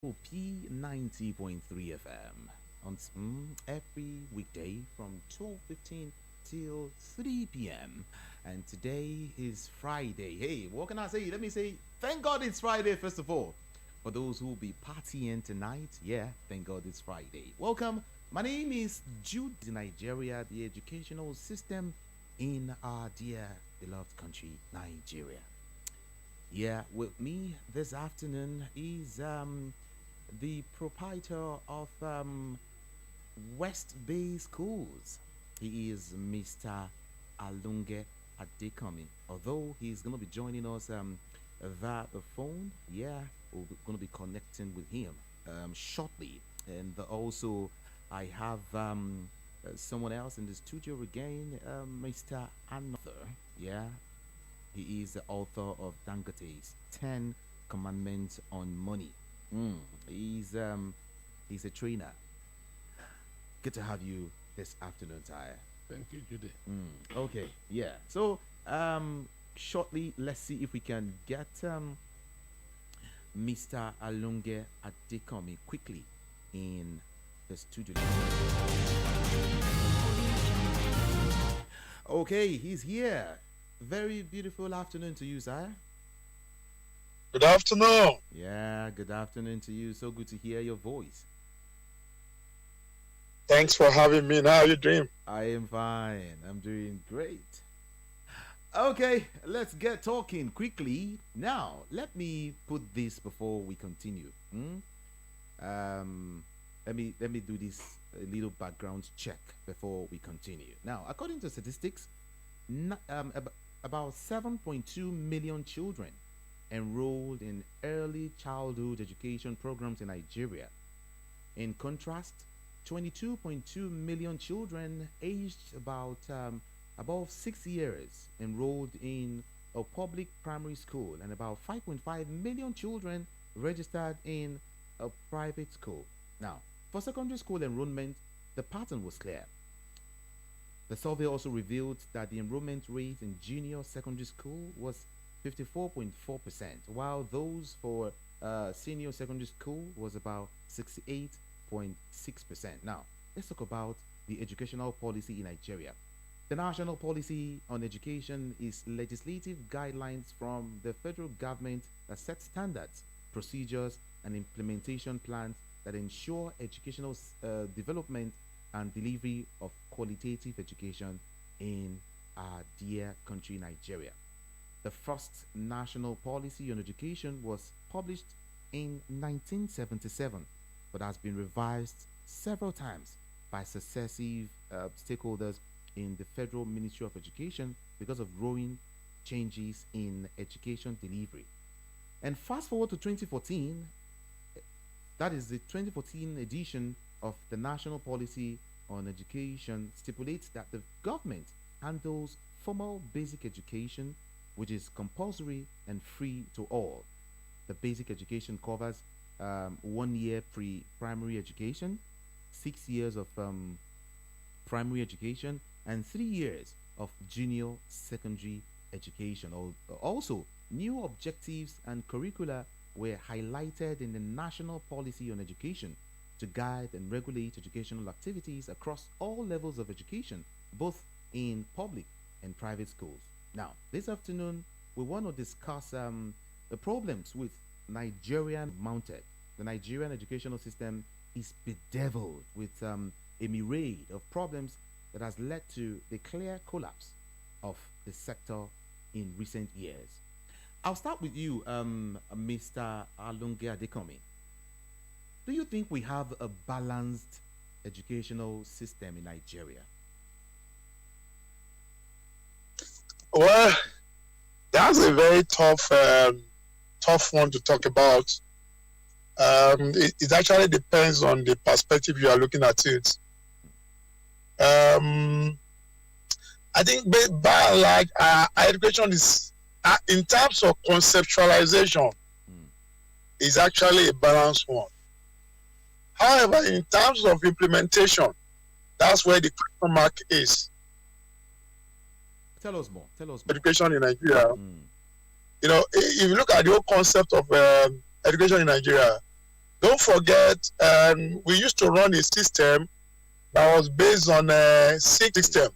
P90.3 FM on every weekday from 12:15 till 3 p.m. And today is Friday. Hey, what can I say? Let me say thank God it's Friday first of all. For those who will be partying tonight, yeah, thank God it's Friday. Welcome. My name is Jude Nigeria, the educational system in our dear beloved country, Nigeria. Yeah, with me this afternoon is the proprietor of West Bay Schools. He is Mr. Alunge Adekomi. Although he's going to be joining us via the phone, yeah, we're going to be connecting with him shortly. And also, I have someone else in the studio again, Mr. Another. Yeah, he is the author of Dangote's 10 Commandments on Money. He's a trainer. Good to have you this afternoon, Tyre. Thank you, Judy. Okay, yeah. So shortly, let's see if we can get Mr. Alunge Adekomi quickly in the studio. Okay, he's here. Very beautiful afternoon to you, sir. Good afternoon. Yeah, good afternoon to you. So good to hear your voice. Thanks for having me. How are you doing? I am fine. I'm doing great. Okay, let's get talking quickly. Now, let me put this before we continue. Let me do this a little background check before we continue. Now, according to statistics, about 7.2 million children enrolled in early childhood education programs in Nigeria. In contrast, 22.2 million children aged about above 6 years enrolled in a public primary school, and about 5.5 million children registered in a private school. Now, for secondary school enrollment, the pattern was clear. The survey also revealed that the enrollment rate in junior secondary school was 54.4%, while those for senior secondary school was about 68.6%. Now, let's talk about the educational policy in Nigeria. The national policy on education is legislative guidelines from the federal government that set standards, procedures, and implementation plans that ensure educational development and delivery of qualitative education in our dear country, Nigeria. The first national policy on education was published in 1977, but has been revised several times by successive stakeholders in the Federal Ministry of Education because of growing changes in education delivery. And fast forward to 2014, that is the 2014 edition of the National Policy on Education stipulates that the government handles formal basic education, which is compulsory and free to all. The basic education covers 1 year pre-primary education, 6 years of primary education, and 3 years of junior secondary education. Also, new objectives and curricula were highlighted in the National Policy on Education to guide and regulate educational activities across all levels of education, both in public and private schools. Now, this afternoon, we want to discuss the problems with Nigerian mounted. The Nigerian educational system is bedeviled with a myriad of problems that has led to the clear collapse of the sector in recent years. I'll start with you, Mr. Alunge Adekomi. Do you think we have a balanced educational system in Nigeria? Well, that's a very tough one to talk about. It actually depends on the perspective you are looking at it. I think by and large, our education is, in terms of conceptualization, is actually a balanced one. However, in terms of implementation, that's where the question mark is. Tell us more. Tell us more. Education in Nigeria. You know, if you look at the whole concept of education in Nigeria, don't forget, we used to run a system that was based on a SIG system.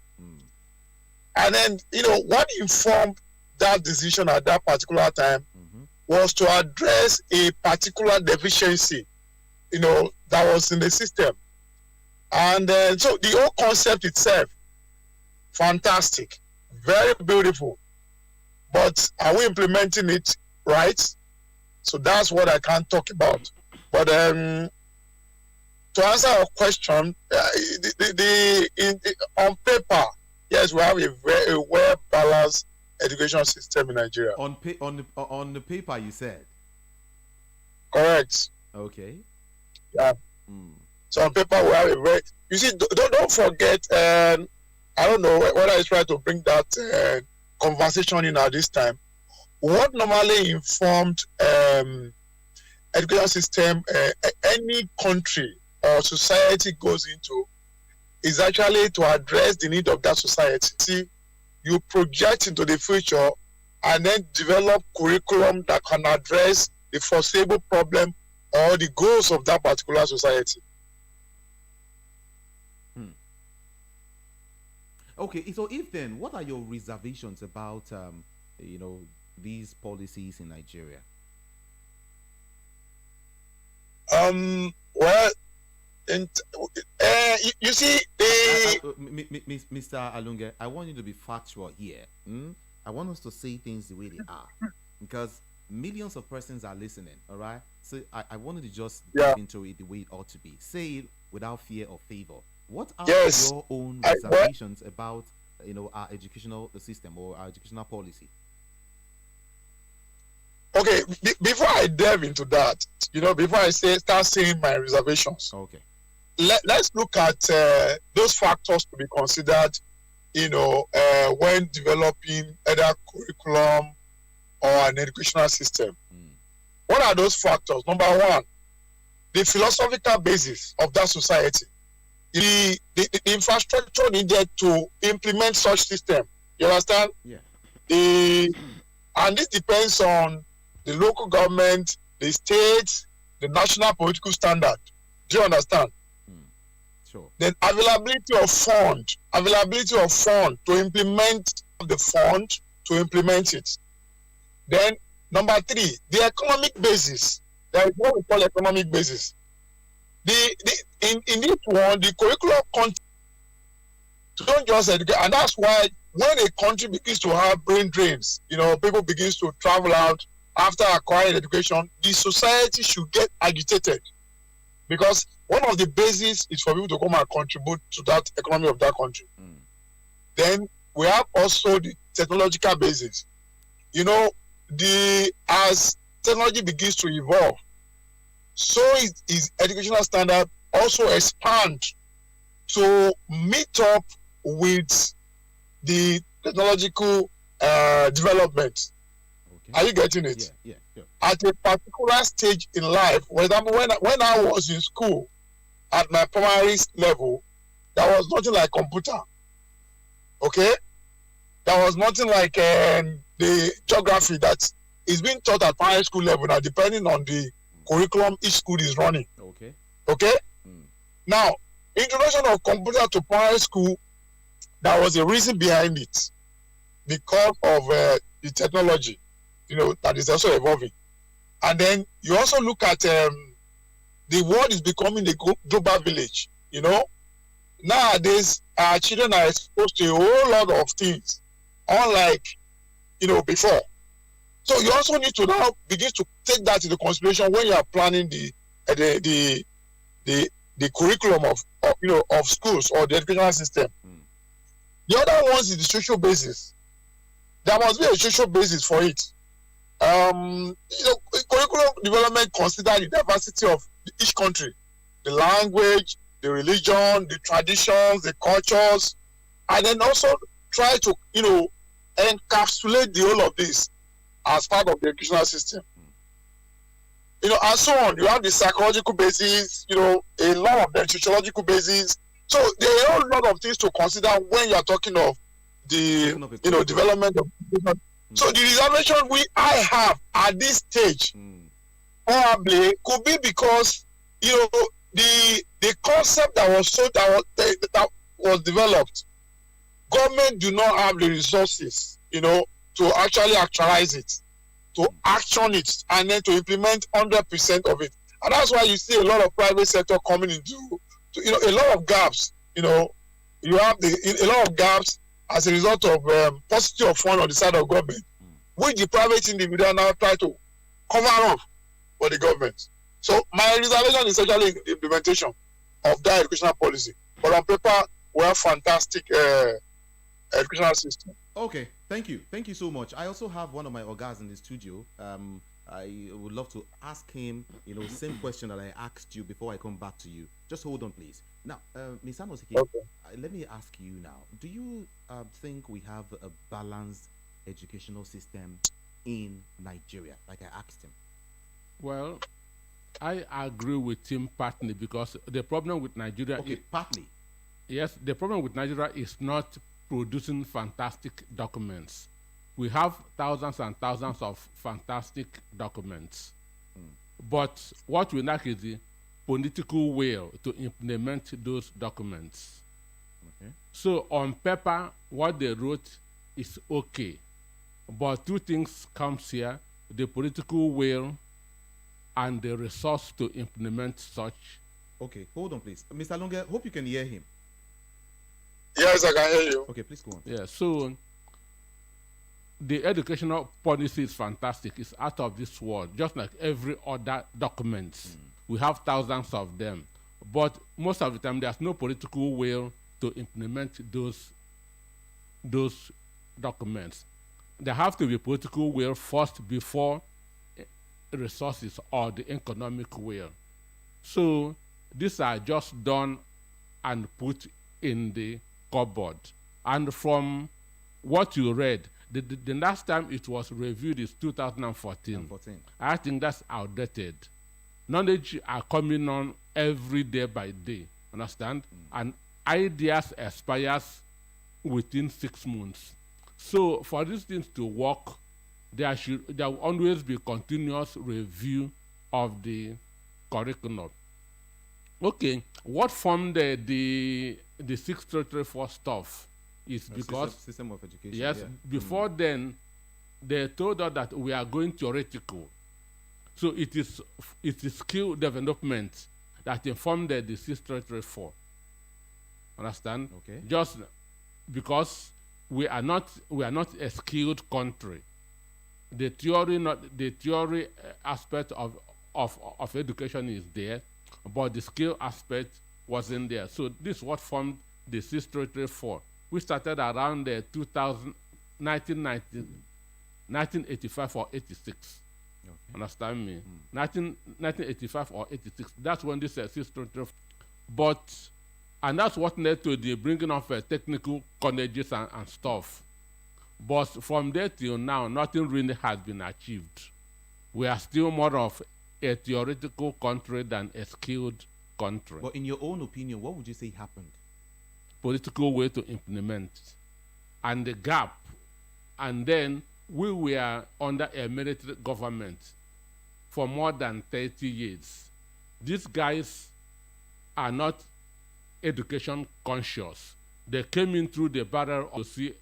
And then, what informed that decision at that particular time was to address a particular deficiency, that was in the system. And so the whole concept itself, fantastic, very beautiful. But are we implementing it right? So that's what I can't talk about. But to answer our question, on paper, yes, we have a very well-balanced education system in Nigeria. On the paper, you said? Correct. Okay. Yeah. So on paper, we have a very... You see, don't forget, I don't know whether I try to bring that conversation in at this time. What normally informed education system any country or society goes into is actually to address the need of that society. See, you project into the future and then develop curriculum that can address the foreseeable problem or the goals of that particular society. Okay, so if then, what are your reservations about, these policies in Nigeria? Well, you see, Mr. Alunge, I want you to be factual here. I want us to say things the way they are, because millions of persons are listening. All right, so I wanted to just dive into it the way it ought to be. Say it without fear or favor. What are your own reservations about, our educational system or our educational policy? Okay, before I delve into that, before I start saying my reservations, okay, let's look at those factors to be considered, when developing either curriculum or an educational system. What are those factors? Number one, the philosophical basis of that society. The infrastructure needed to implement such system. You understand? Yeah. And this depends on the local government, the state, the national political standard. Do you understand? Sure. Then availability of fund to implement the fund to implement it. Then number three, the economic basis. There is what we call economic basis. In this one, the curriculum content don't just educate, and that's why when a country begins to have brain drains, people begins to travel out after acquiring education, the society should get agitated, because one of the bases is for people to come and contribute to that economy of that country. Then we have also the technological basis. As technology begins to evolve, so is educational standard also expand to meet up with the technological development. Okay. Are you getting it? Yeah. At a particular stage in life, for example, when I was in school at my primary level, there was nothing like computer. Okay? There was nothing like the geography that is being taught at primary school level now, depending on the curriculum each school is running. Okay? Now, introduction of computer to primary school, there was a reason behind it, because of the technology, that is also evolving. And then you also look at the world is becoming a global village. Nowadays our children are exposed to a whole lot of things, unlike before. So you also need to now begin to take that into consideration when you are planning the curriculum of schools or the educational system. The other ones is the social basis. There must be a social basis for it. Curriculum development consider the diversity of each country, the language, the religion, the traditions, the cultures, and then also try to encapsulate the whole of this as part of the educational system. And so on. You have the psychological basis, a lot of the sociological basis. So there are a whole lot of things to consider when you are talking of the development of education. So the reservation I have at this stage probably could be because you know, the concept that was developed, government do not have the resources, you know, to actually actualize it, to action it, and then to implement 100% of it. And that's why you see a lot of private sector coming into, you know, a lot of gaps. You know, you have a lot of gaps as a result of paucity of fund on the side of government, which the private individual now try to cover up for the government. So my reservation is actually the implementation of that educational policy. But on paper, we have fantastic educational system. Okay, thank you so much. I also have one of my ogas in the studio. I would love to ask him, you know, same question that I asked you before I come back to you. Just hold on, please. Now, Ms. Anosike, Okay. let me ask you now. Do you think we have a balanced educational system in Nigeria, like I asked him? Well, I agree with him partly because the problem with Nigeria Okay, partly. yes, the problem with Nigeria is not producing fantastic documents. We have thousands and thousands of fantastic documents. But what we lack is the political will to implement those documents. Okay. So on paper, what they wrote is okay. But two things comes here, the political will and the resource to implement such. Okay, hold on, please. Mr. Longe, hope you can hear him. Yes, I can hear you. Okay, please go on. Yeah, so the educational policy is fantastic. It's out of this world, just like every other document. We have thousands of them. But most of the time, there's no political will to implement those documents. There have to be political will first before resources or the economic will. So these are just done and put in the cupboard. And from what you read, the last time it was reviewed is 2014. 14. I think that's outdated. Knowledge are coming on every day by day, understand? And ideas expires within 6 months. So for these things to work, there will always be continuous review of the curriculum. Okay, what formed the 6334 stuff is because system of education. yes, yeah. before then, they told us that we are going theoretical. So it is skill development that informed the 6334. Understand? Okay. Just because we are not a skilled country. The theory aspect of education is there, but the skill aspect wasn't there. So this is what formed the 6334. We started around the 1985 or 86. Okay. Understand me? 1985 or 86. That's when this 6334. But and that's what led to the bringing of technical colleges and stuff. But from there till now, nothing really has been achieved. We are still more of a theoretical country than a skilled country. But in your own opinion, what would you say happened? Political way to implement and the gap. And then we were under a military government for more than 30 years. These guys are not education conscious. They came in through the barrel to see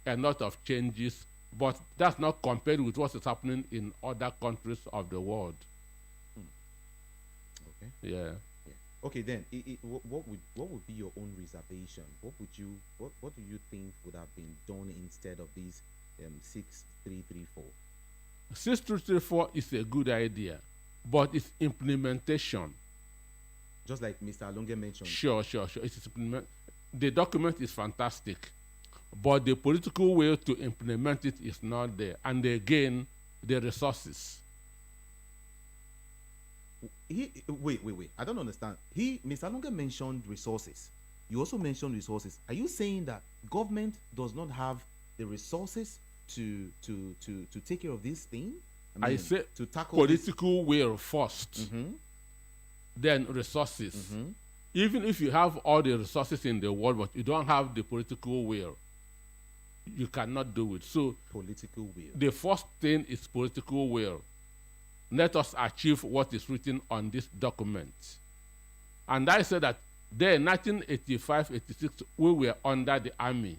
a lot of changes, but that's not compared with what is happening in other countries of the world. Okay. Yeah. Yeah. Okay, then what would be your own reservation? What do you think would have been done instead of these 6334? 6334 is a good idea, but its implementation. Just like Mr. Alonge mentioned. Sure. The document is fantastic, but the political will to implement it is not there. And again, the resources. Wait. I don't understand. Mr. Alonge mentioned resources. You also mentioned resources. Are you saying that government does not have the resources to take care of this thing? I say to tackle political will first. Mm-hmm. Then resources. Mm-hmm. Even if you have all the resources in the world, but you don't have the political will, you cannot do it. So Political will. the first thing is political will. let us achieve what is written on this document. And I said that there, 1985, 86, we were under the army.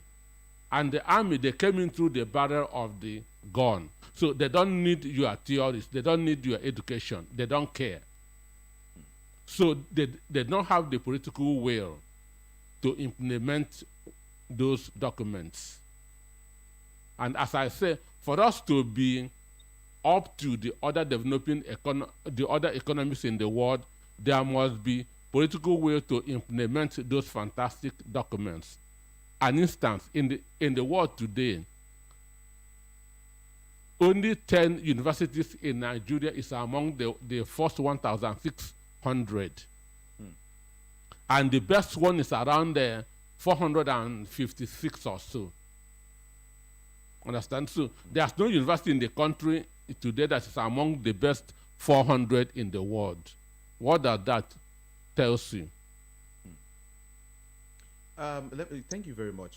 And the army, they came in through the barrel of the gun. So they don't need your theories. They don't need your education. They don't care. So they don't have the political will to implement those documents. And as I say, for us to be up to the other the other economies in the world, there must be political will to implement those fantastic documents. An instance, in the world today, only 10 universities in Nigeria is among the first 1,600. And the best one is around 456 or so. Understand? So there's no university in the country today that is among the best 400 in the world. What does that tells you? Thank you very much.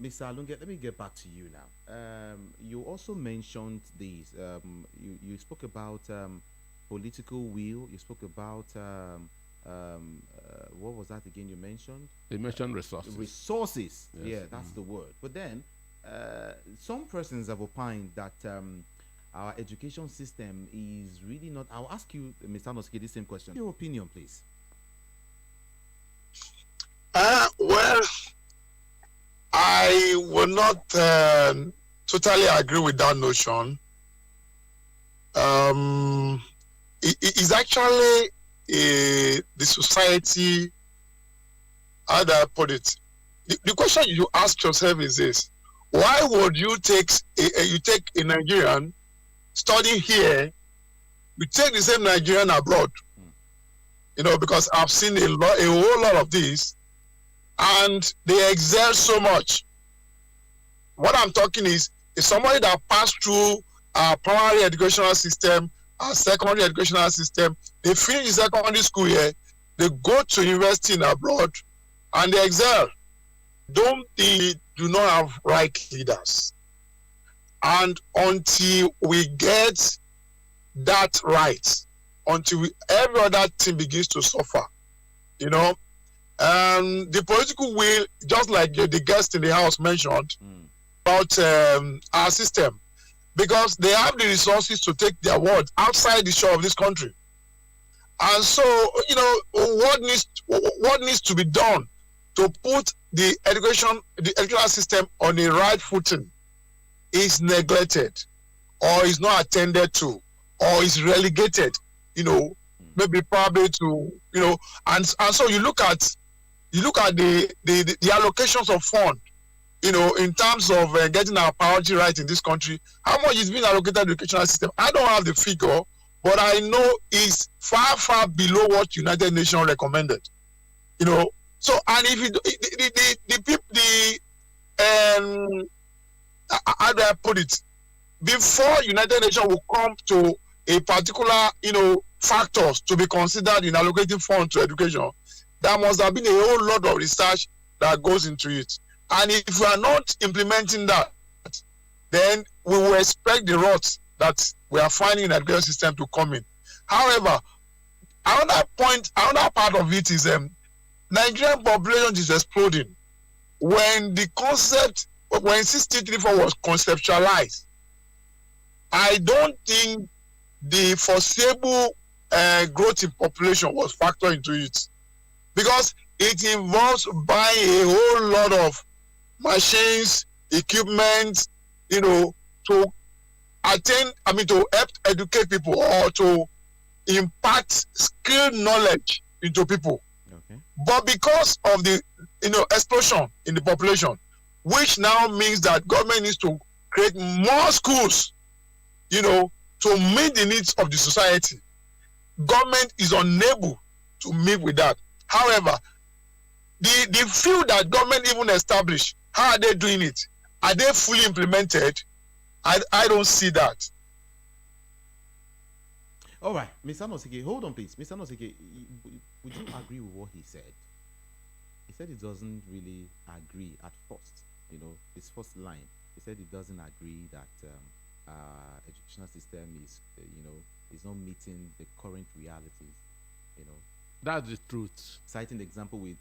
Mr. Alunge, let me get back to you now. You also mentioned these. You spoke about political will. You spoke about, what was that again you mentioned? They mentioned resources. Resources. Yes. Yeah, that's the word. But then, some persons have opined that our education system is really not. I'll ask you, Mr. Anosike, the same question. Your opinion, please. Well, I will not totally agree with that notion. It is actually the society. How do I put it? The question you ask yourself is this: why would you take a Nigerian studying here? You take the same Nigerian abroad. You know, because I've seen a whole lot of these. And they excel so much. What I'm talking is somebody that passed through our primary educational system, our secondary educational system, they finish secondary school here, they go to university in abroad, and they excel. They do not have right leaders. And until we get that right, until every other thing begins to suffer, you know, the political will, just like the guest in the house mentioned about our system, because they have the resources to take their word outside the shore of this country. And so, you know, what needs to be done to put the educational system on a right footing is neglected, or is not attended to, or is relegated, you know, maybe probably to, you know, and so you look at the allocations of fund, you know, in terms of getting our priority right in this country. How much is being allocated to the educational system? I don't have the figure, but I know it's far, far below what United Nations recommended. You know, so and if you how do I put it? Before United Nations will come to a particular, you know, factors to be considered in allocating funds to education, there must have been a whole lot of research that goes into it. And if we are not implementing that, then we will expect the rot that we are finding in the education system to come in. However, another part of it is Nigerian population is exploding. When the concept, when 634 was conceptualized, I don't think the foreseeable growth in population was factored into it, because it involves buying a whole lot of machines, equipment, you know, to help educate people or to impart skilled knowledge into people. Okay. But because of the, you know, explosion in the population, which now means that government needs to create more schools, you know, to meet the needs of the society, government is unable to meet with that. However, the few that government even established, how are they doing it? Are they fully implemented? I don't see that. All right, Mr. Anosike, hold on, please. Mr. Anosike, would you agree with what he said? He said he doesn't really agree at first. You know, his first line. He said he doesn't agree that our educational system is, is not meeting the current realities. You know, That's the truth. citing the example with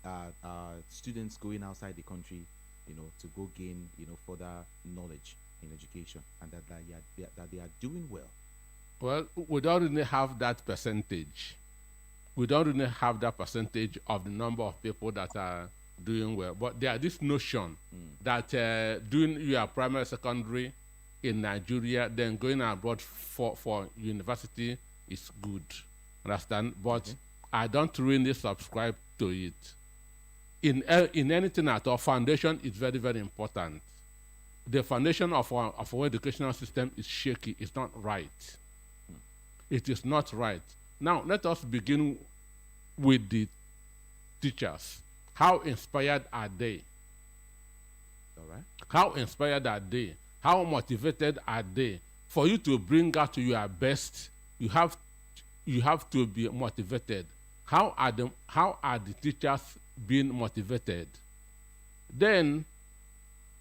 students going outside the country, to go gain, further knowledge in education, and that they are doing well. Well, we don't really have that percentage. We don't really have that percentage of the number of people that are doing well. But there is this notion that doing your primary, secondary in Nigeria, then going abroad for university is good. Understand? But I don't really subscribe to it. In anything at all, foundation is very, very important. The foundation of our educational system is shaky. It's not right. It is not right. Now, let us begin with the teachers. How inspired are they? All right. How inspired are they? How motivated are they? For you to bring out your best, you have to be motivated. How are the teachers being motivated? Then,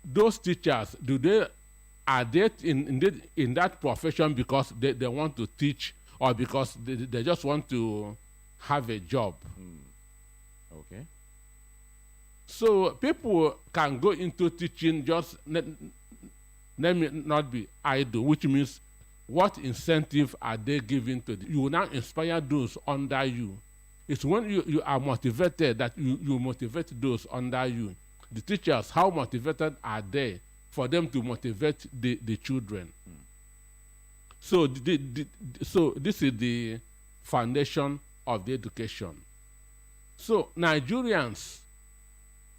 those teachers, are they in that profession because they want to teach, or because they just want to have a job? Okay. So people can go into teaching just let me not be idle, which means what incentive are they giving to you will now inspire those under you. It's when you are motivated that you motivate those under you. The teachers, how motivated are they for them to motivate the children? So so this is the foundation of the education. So Nigerian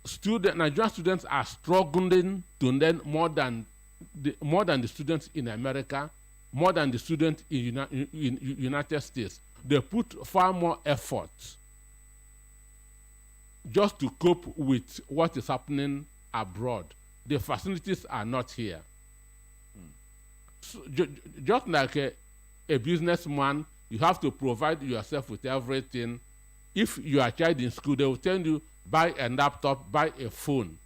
students are struggling to learn more than the students in America, more than the students in United States. They put far more effort just to cope with what is happening abroad. The facilities are not here. So, just like a businessman, you have to provide yourself with everything. If you are a child in school, they will tell you, buy a laptop, buy a phone,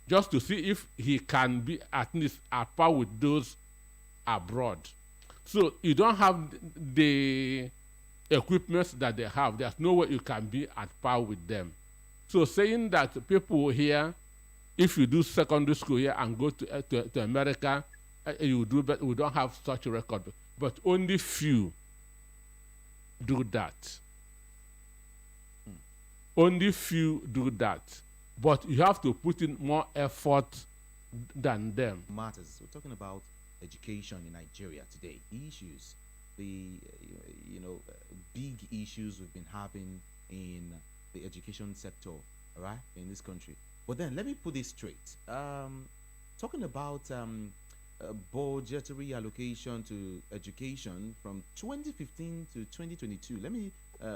just to see if he can be at least at par with those abroad. So you don't have the equipment that they have. There's no way you can be at par with them. So saying that people here, if you do secondary school here and go to America, you do better. We don't have such a record, but only few do that. Only few do that, but you have to put in more effort than them. Matters. We're talking about education in Nigeria today. Issues, the big issues we've been having in the education sector, all right, in this country. But then let me put this straight. Talking about budgetary allocation to education from 2015 to 2022. Let me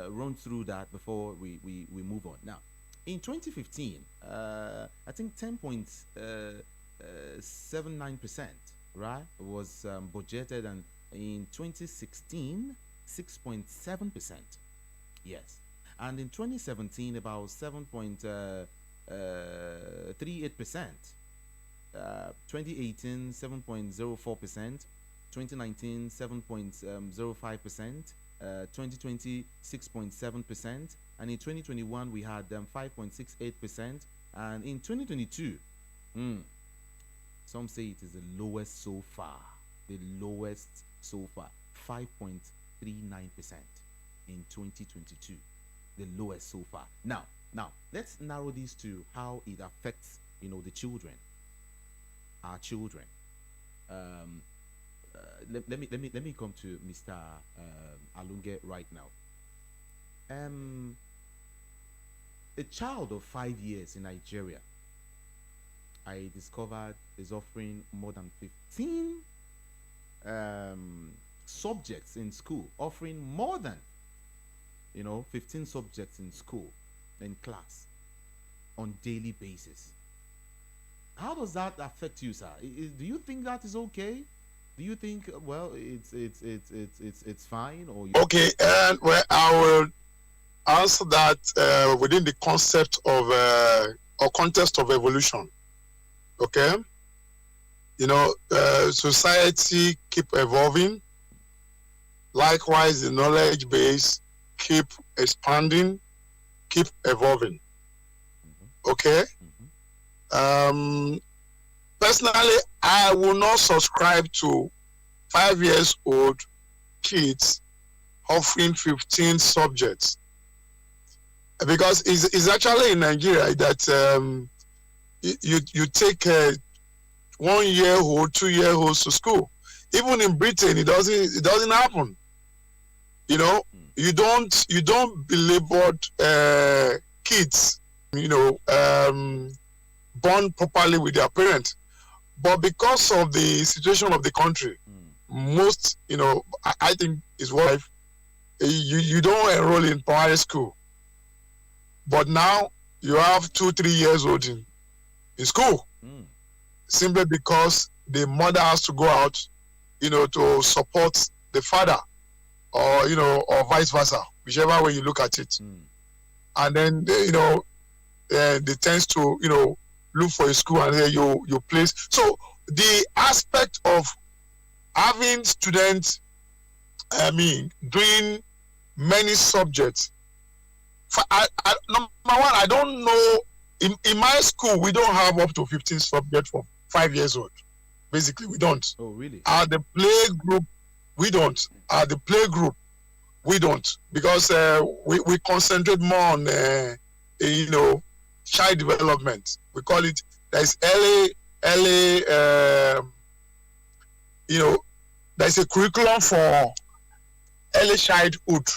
run through that before we move on. Now, in 2015, I think 10.79%, right, was budgeted, and in 2016, 6.7%. Yes. And in 2017, about 7.38%. 2018, 7.04%. 2019, 7.05%. 2020, 6.7%. And in 2021, we had 5.68%. And in 2022, some say it is the lowest so far. The lowest so far, 5.39% in 2022. The lowest so far. Now, let's narrow this to how it affects, the children, our children. Let me come to Mr. Alunge right now. A child of 5 years in Nigeria, I discovered, is offering more than 15 subjects in school, offering more than 15 subjects in school, in class, on daily basis. How does that affect you, sir? Do you think that is okay? Do you think, well, it's fine, or okay? And well, I will answer that within the concept of or context of evolution. Okay, society keep evolving, Likewise, the knowledge base keep expanding, keep evolving. Okay. Personally, I will not subscribe to 5 years old kids offering 15 subjects, because it's actually in Nigeria that you take 1 year old, 2 year olds to school. Even in Britain, it doesn't happen. You know, you don't belabor kids, born properly with their parents. But because of the situation of the country, most, I think is what you don't enroll in primary school. But now you have 2-3 years old in school, simply because the mother has to go out, to support the father, or or vice versa, whichever way you look at it. And then they tends to look for a school, and then you place. So the aspect of having students, doing many subjects. Number one, I don't know. In my school, we don't have up to 15 subjects for 5 years old. Basically, we don't. Oh, really? At the play group, we don't. At the play group, we don't, because we concentrate more on child development. We call it, there's early there's a curriculum for early childhood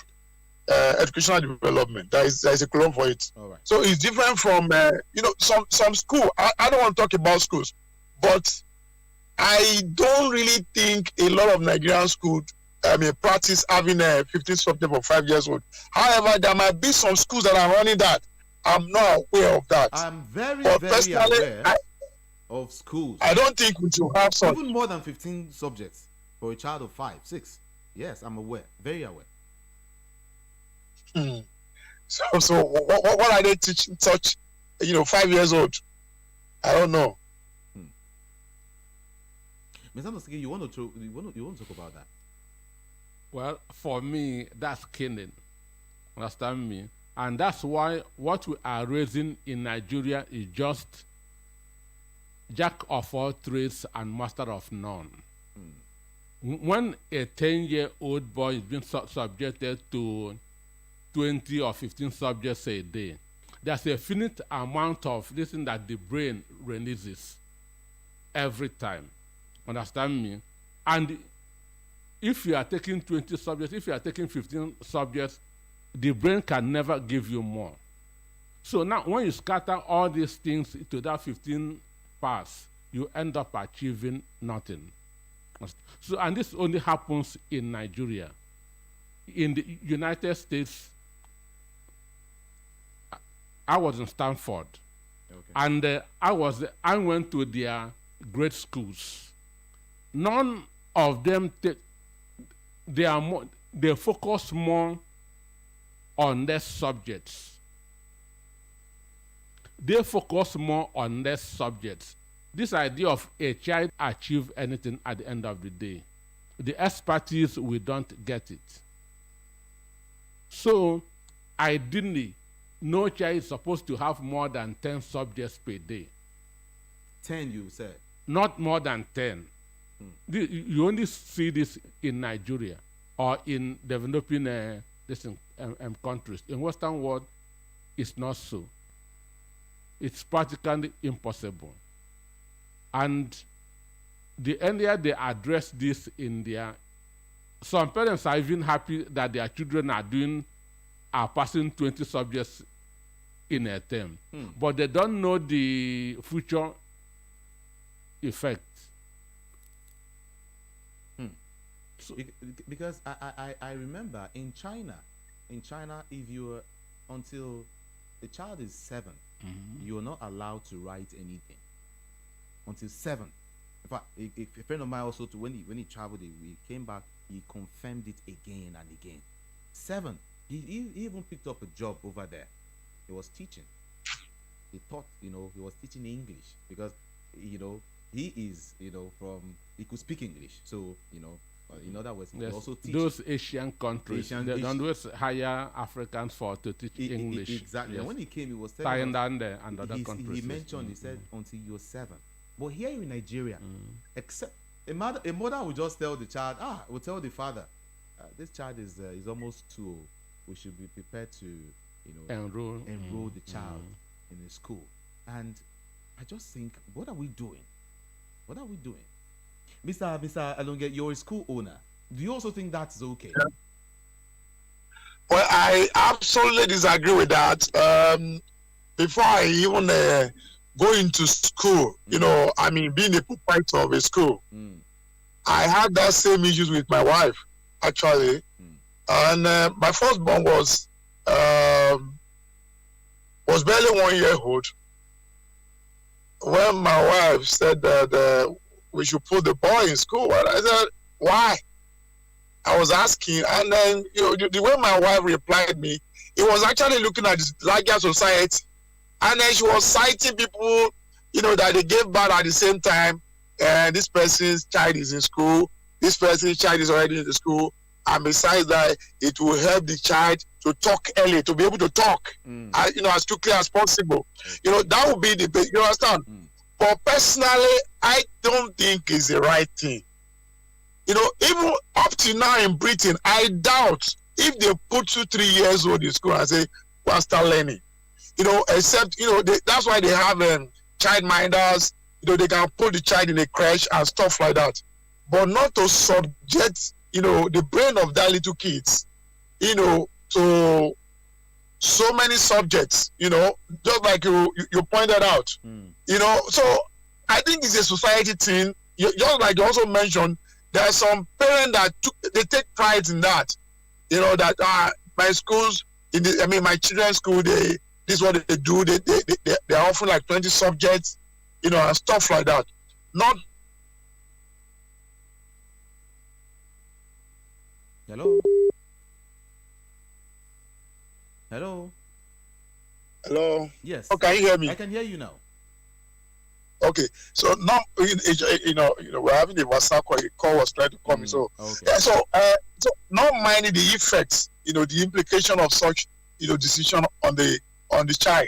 educational development. There's a curriculum for it. All right. So it's different from some school. I don't want to talk about schools, but I don't really think a lot of Nigerian schools practice having a 15 subject for 5 years old. However, there might be some schools that are running that. I'm not aware of that. I'm very But very aware of schools. I don't think we should have some. Even more than 15 subjects for a child of 5, 6. Yes, I'm aware. Very aware. So what are they teaching such 5 years old? I don't know. Mr. Nosike, you want to talk about that? Well, for me, that's killing. Understand me? And that's why what we are raising in Nigeria is just jack of all trades and master of none. When a 10-year-old boy is being subjected to 20 or 15 subjects a day, there's a finite amount of this thing that the brain releases every time. Understand me? And if you are taking 20 subjects, if you are taking 15 subjects, the brain can never give you more. So now when you scatter all these things to that 15 parts, you end up achieving nothing. So, and this only happens in Nigeria. In the United States, I was in Stanford, Okay. and I went to their grade schools. None of them they focus more on their subjects. They focus more on their subjects. This idea of a child achieve anything at the end of the day, the expertise, we don't get it. So ideally, no child is supposed to have more than 10 subjects per day. 10, you said. Not more than 10. You only see this in Nigeria or in developing countries. In Western world, it's not so. It's practically impossible. And the earlier they address this in some parents are even happy that their children are passing 20 subjects in a term, but they don't know the future effects. So, because I remember in China, if you are, until the child is 7, you are not allowed to write anything until 7. In fact, a friend of mine also, when he traveled, he came back, he confirmed it again and again. 7. He even picked up a job over there. He was teaching. He taught, he was teaching English because, he is, he could speak English. So, In other words, you Yes, also teach those Asian countries, Asian- they Asi- don't always hire Africans to teach English. exactly. Yes. And when he came, he was telling us, Thailand and other he countries. mentioned, he said, until you're 7. But here in Nigeria, except a mother will just tell the child, will tell the father, this child is almost 2. We should be prepared to, enroll the child in a school. And I just think, what are we doing? What are we doing? Mr. Alonge, you're a school owner. Do you also think that's okay? Well, I absolutely disagree with that. Before I even go into school, being a proprietor of a school, I had that same issues with my wife, actually. And my firstborn was barely 1 year old when my wife said that we should put the boy in school. And I said, why? I was asking, and then the way my wife replied me, it was actually looking at the larger society, and then she was citing people, that they gave birth at the same time, and this person's child is in school, this person's child is already in the school, and besides that, it will help the child to talk early, to be able to talk, as quickly as possible. That would be the, you understand? But personally, I don't think it's the right thing. Even up to now in Britain, I doubt if they put 2-3 years old in school and say, well, start learning. Except, that's why they have child minders, they can put the child in a crèche and stuff like that. But not to subject, the brain of that little kids, to so many subjects, just like you pointed out. So I think it's a society thing. Just like you also mentioned, there are some parents that they take pride in that. That my schools, my children's school, this is what they do. They're offering like 20 subjects, and stuff like that. Not. Hello? Hello? Hello? Yes. Oh, can you hear me? I can hear you now. Okay, so now we're having a WhatsApp call. A call was trying to call me, so okay. so not minding the effects, the implication of such, decision on the child.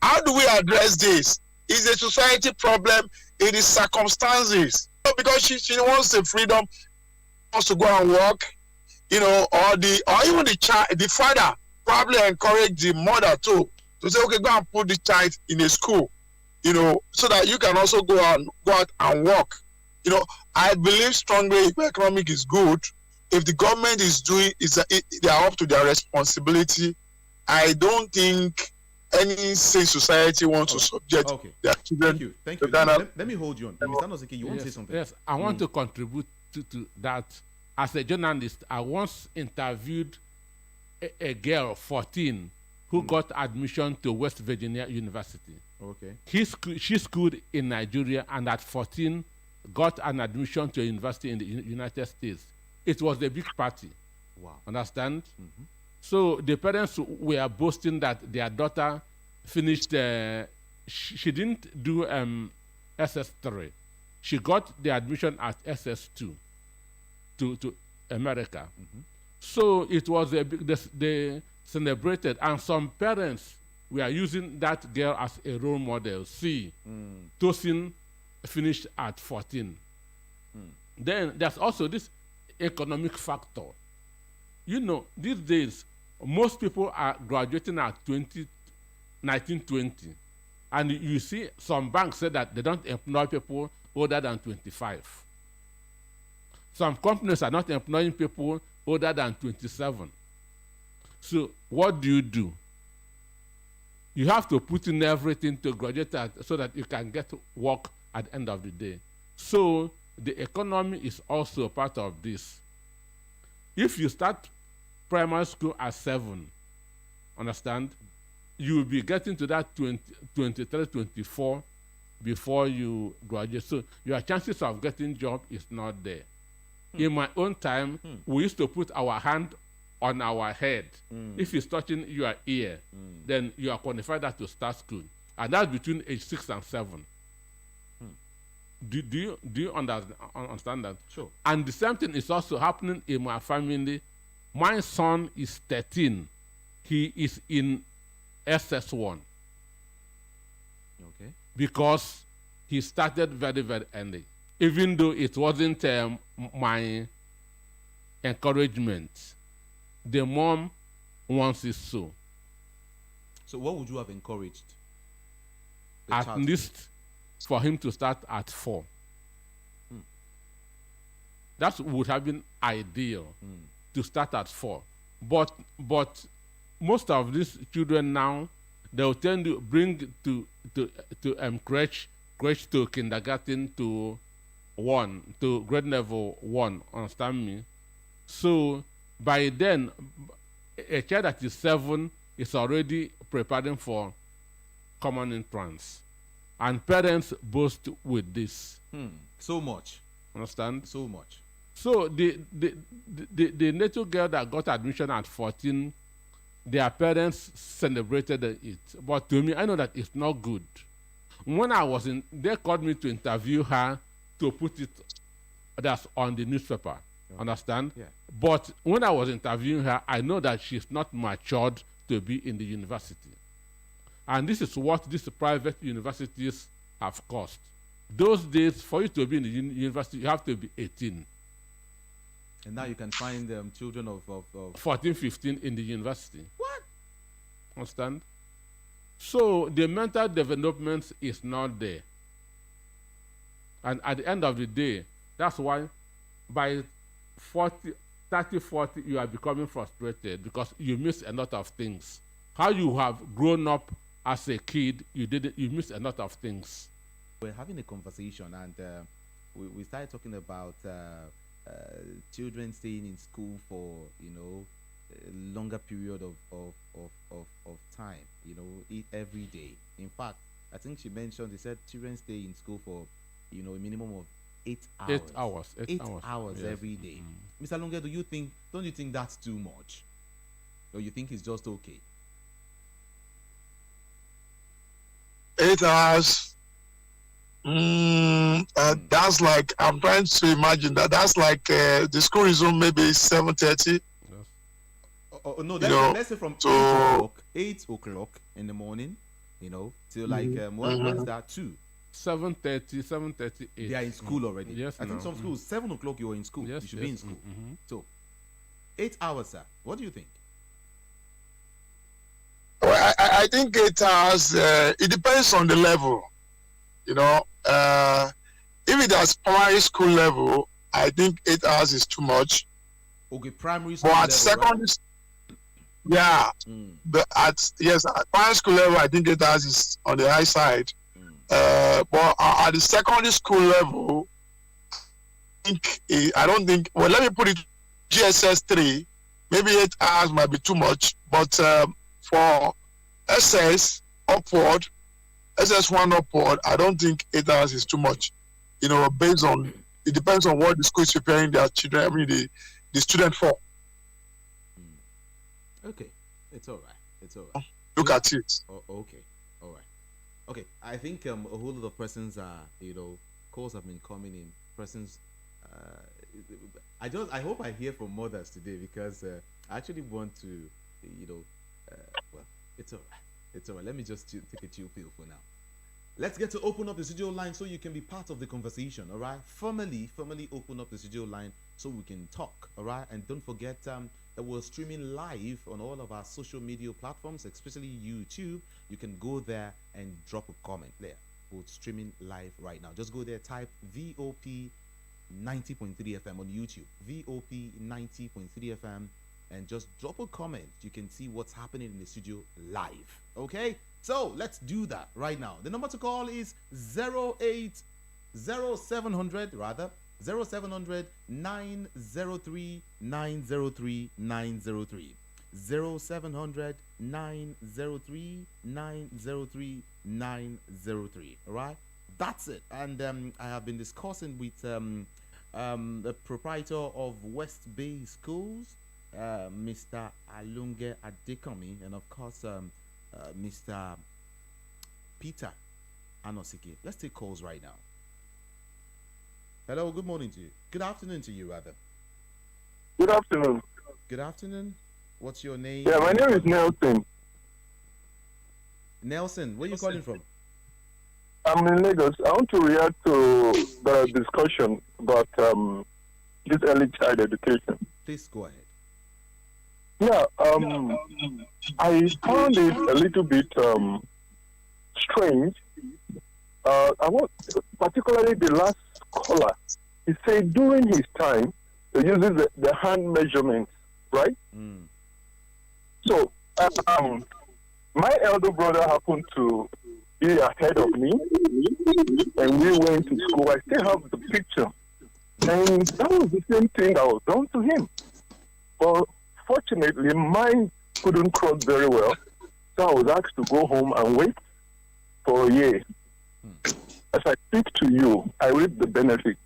How do we address this? Is a society problem? It is circumstances. Because she wants the freedom, wants to go and work, or even the child, the father probably encourage the mother to say, okay, go and put the child in a school. So that you can also go out and work. I believe strongly if economic is good, if the government is doing, they are up to their responsibility. I don't think any sane society wants to subject their children. Thank you. Let me hold you on. Mr. Nosike, you want to say something? Yes, I want to contribute to that. As a journalist, I once interviewed a girl, 14, who got admission to West Virginia University. Okay. She schooled in Nigeria, and at 14 got an admission to a university in the United States. It was a big party. Wow. Understand? So the parents were boasting that their daughter finished, she didn't do SS3. She got the admission at SS2 to America. So it was a big, they celebrated, and some parents we are using that girl as a role model. See, Tosin finished at 14. Then there's also this economic factor. These days, most people are graduating at 19, 20. And you see some banks say that they don't employ people older than 25. Some companies are not employing people older than 27. So what do? You have to put in everything to graduate so that you can get work at the end of the day. So the economy is also part of this. If you start primary school at 7, understand, you will be getting to that 23, 24 before you graduate. So your chances of getting job is not there. In my own time, we used to put our hand on our head. If it's touching your ear, then you are qualified to start school. And that's between age 6 and 7. Do you understand that? Sure. And the same thing is also happening in my family. My son is 13. He is in SS1 Okay. because he started very, very early. Even though it wasn't my encouragement, the mom wants it so. So what would you have encouraged the At child to do? least for him to start at 4. That would have been ideal to start at 4. But most of these children now, they will tend to bring to crèche to kindergarten to 1 to grade level 1. Understand me? So by then, a child that is 7 is already preparing for common entrance, and parents boast with this. So much. Understand? So much. So the little girl that got admission at 14, their parents celebrated it. But to me, I know that it's not good. When I was in, they called me to interview her to put it that's on the newspaper. Understand? Yeah. But when I was interviewing her, I know that she's not matured to be in the university. And this is what these private universities have cost. Those days, for you to be in the university, you have to be 18. And now you can find children of 14, 15 in the university. what? Understand? So the mental development is not there. And at the end of the day, that's why by 40, 30, 40, you are becoming frustrated because you miss a lot of things. How you have grown up as a kid, you miss a lot of things. We're having a conversation, and we started talking about children staying in school for a longer period of time, every day. In fact, I think she mentioned, they said children stay in school for a minimum of 8 hours. 8 hours. 8 hours Yes. every day. Mr. Lunge, don't you think that's too much? Or you think it's just okay? 8 hours. That's like, I'm trying to imagine that. That's like the school resume maybe 7:30. Yes. No, know, let's say from so- 8 o'clock in the morning, till like what is that? 2. 7:30, 7:38. They are in school already. Yes, I think now. some schools 7 o'clock you are in school. Yes, You should be in yes, school. So 8 hours, sir. What do you think? Well, I think 8 hours. It depends on the level. If it is primary school level, I think 8 hours is too much. Okay, primary school But at level, secondary, yeah, but at primary school level, I think 8 hours is on the high side. But at the secondary school level, I don't think. Well, let me put it GSS 3. Maybe 8 hours might be too much. But for SS upward, SS1 upward, I don't think 8 hours is too much. Based on, it depends on what the school is preparing their children. I mean, the student for. Okay, it's all right. It's all right. Look at it. Oh, okay, all right. Okay, I think a whole lot of persons are, calls have been coming in. Persons, I hope I hear from mothers today, because I actually want to, well, it's all right. It's all right. Let me just take a chill pill for now. Let's get to open up the studio line so you can be part of the conversation, all right? Formally open up the studio line so we can talk, all right? And don't forget that we're streaming live on all of our social media platforms, especially YouTube. You can go there and drop a comment there. We're streaming live right now. Just go there, type VOP 90.3 FM on YouTube, VOP 90.3 FM, and just drop a comment. You can see what's happening in the studio live, okay? So let's do that right now. The number to call is 0700 903 903 903. 0700 903 903 903. All right, that's it. And I have been discussing with the proprietor of West Bay Schools, Mr. Alunge Adekomi, and of course Mr. Peter Anosike. Let's take calls right now. Hello, good morning to you. Good afternoon to you, rather. Good afternoon. Good afternoon. What's your name? Yeah, my name is Nelson. Nelson, where are you calling from? I'm in Lagos. I want to react to the discussion about this early child education. Please go ahead. Yeah, I found it a little bit strange. I want, particularly the last caller, he said during his time, they uses the hand measurements, right? Mm. So, my elder brother happened to be ahead of me, and we went to school. I still have the picture, and that was the same thing that was done to him. But fortunately, mine couldn't cross very well, so I was asked to go home and wait for a year. As I speak to you, I reap the benefits.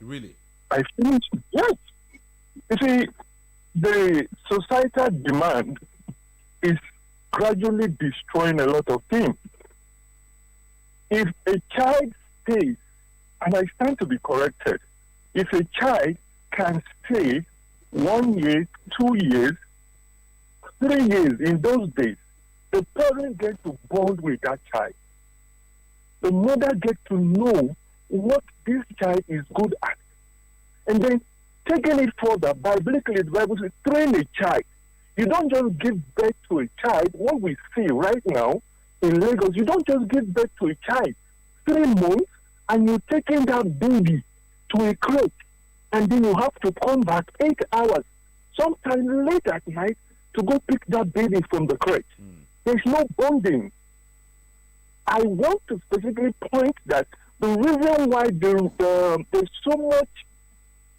Really? I finished. Yes. You see, the societal demand is gradually destroying a lot of things. If a child stays, and I stand to be corrected, if a child can stay 1 year, 2 years, 3 years in those days, the parent gets to bond with that child. The mother gets to know what this child is good at. And then taking it further, biblically, the Bible says, train a child. You don't just give birth to a child. What we see right now in Lagos, you don't just give birth to a child. 3 months, and you're taking that baby to a crèche, and then you have to come back 8 hours, sometime late at night, to go pick that baby from the crèche. There's no bonding. I want to specifically point that the reason why there's so much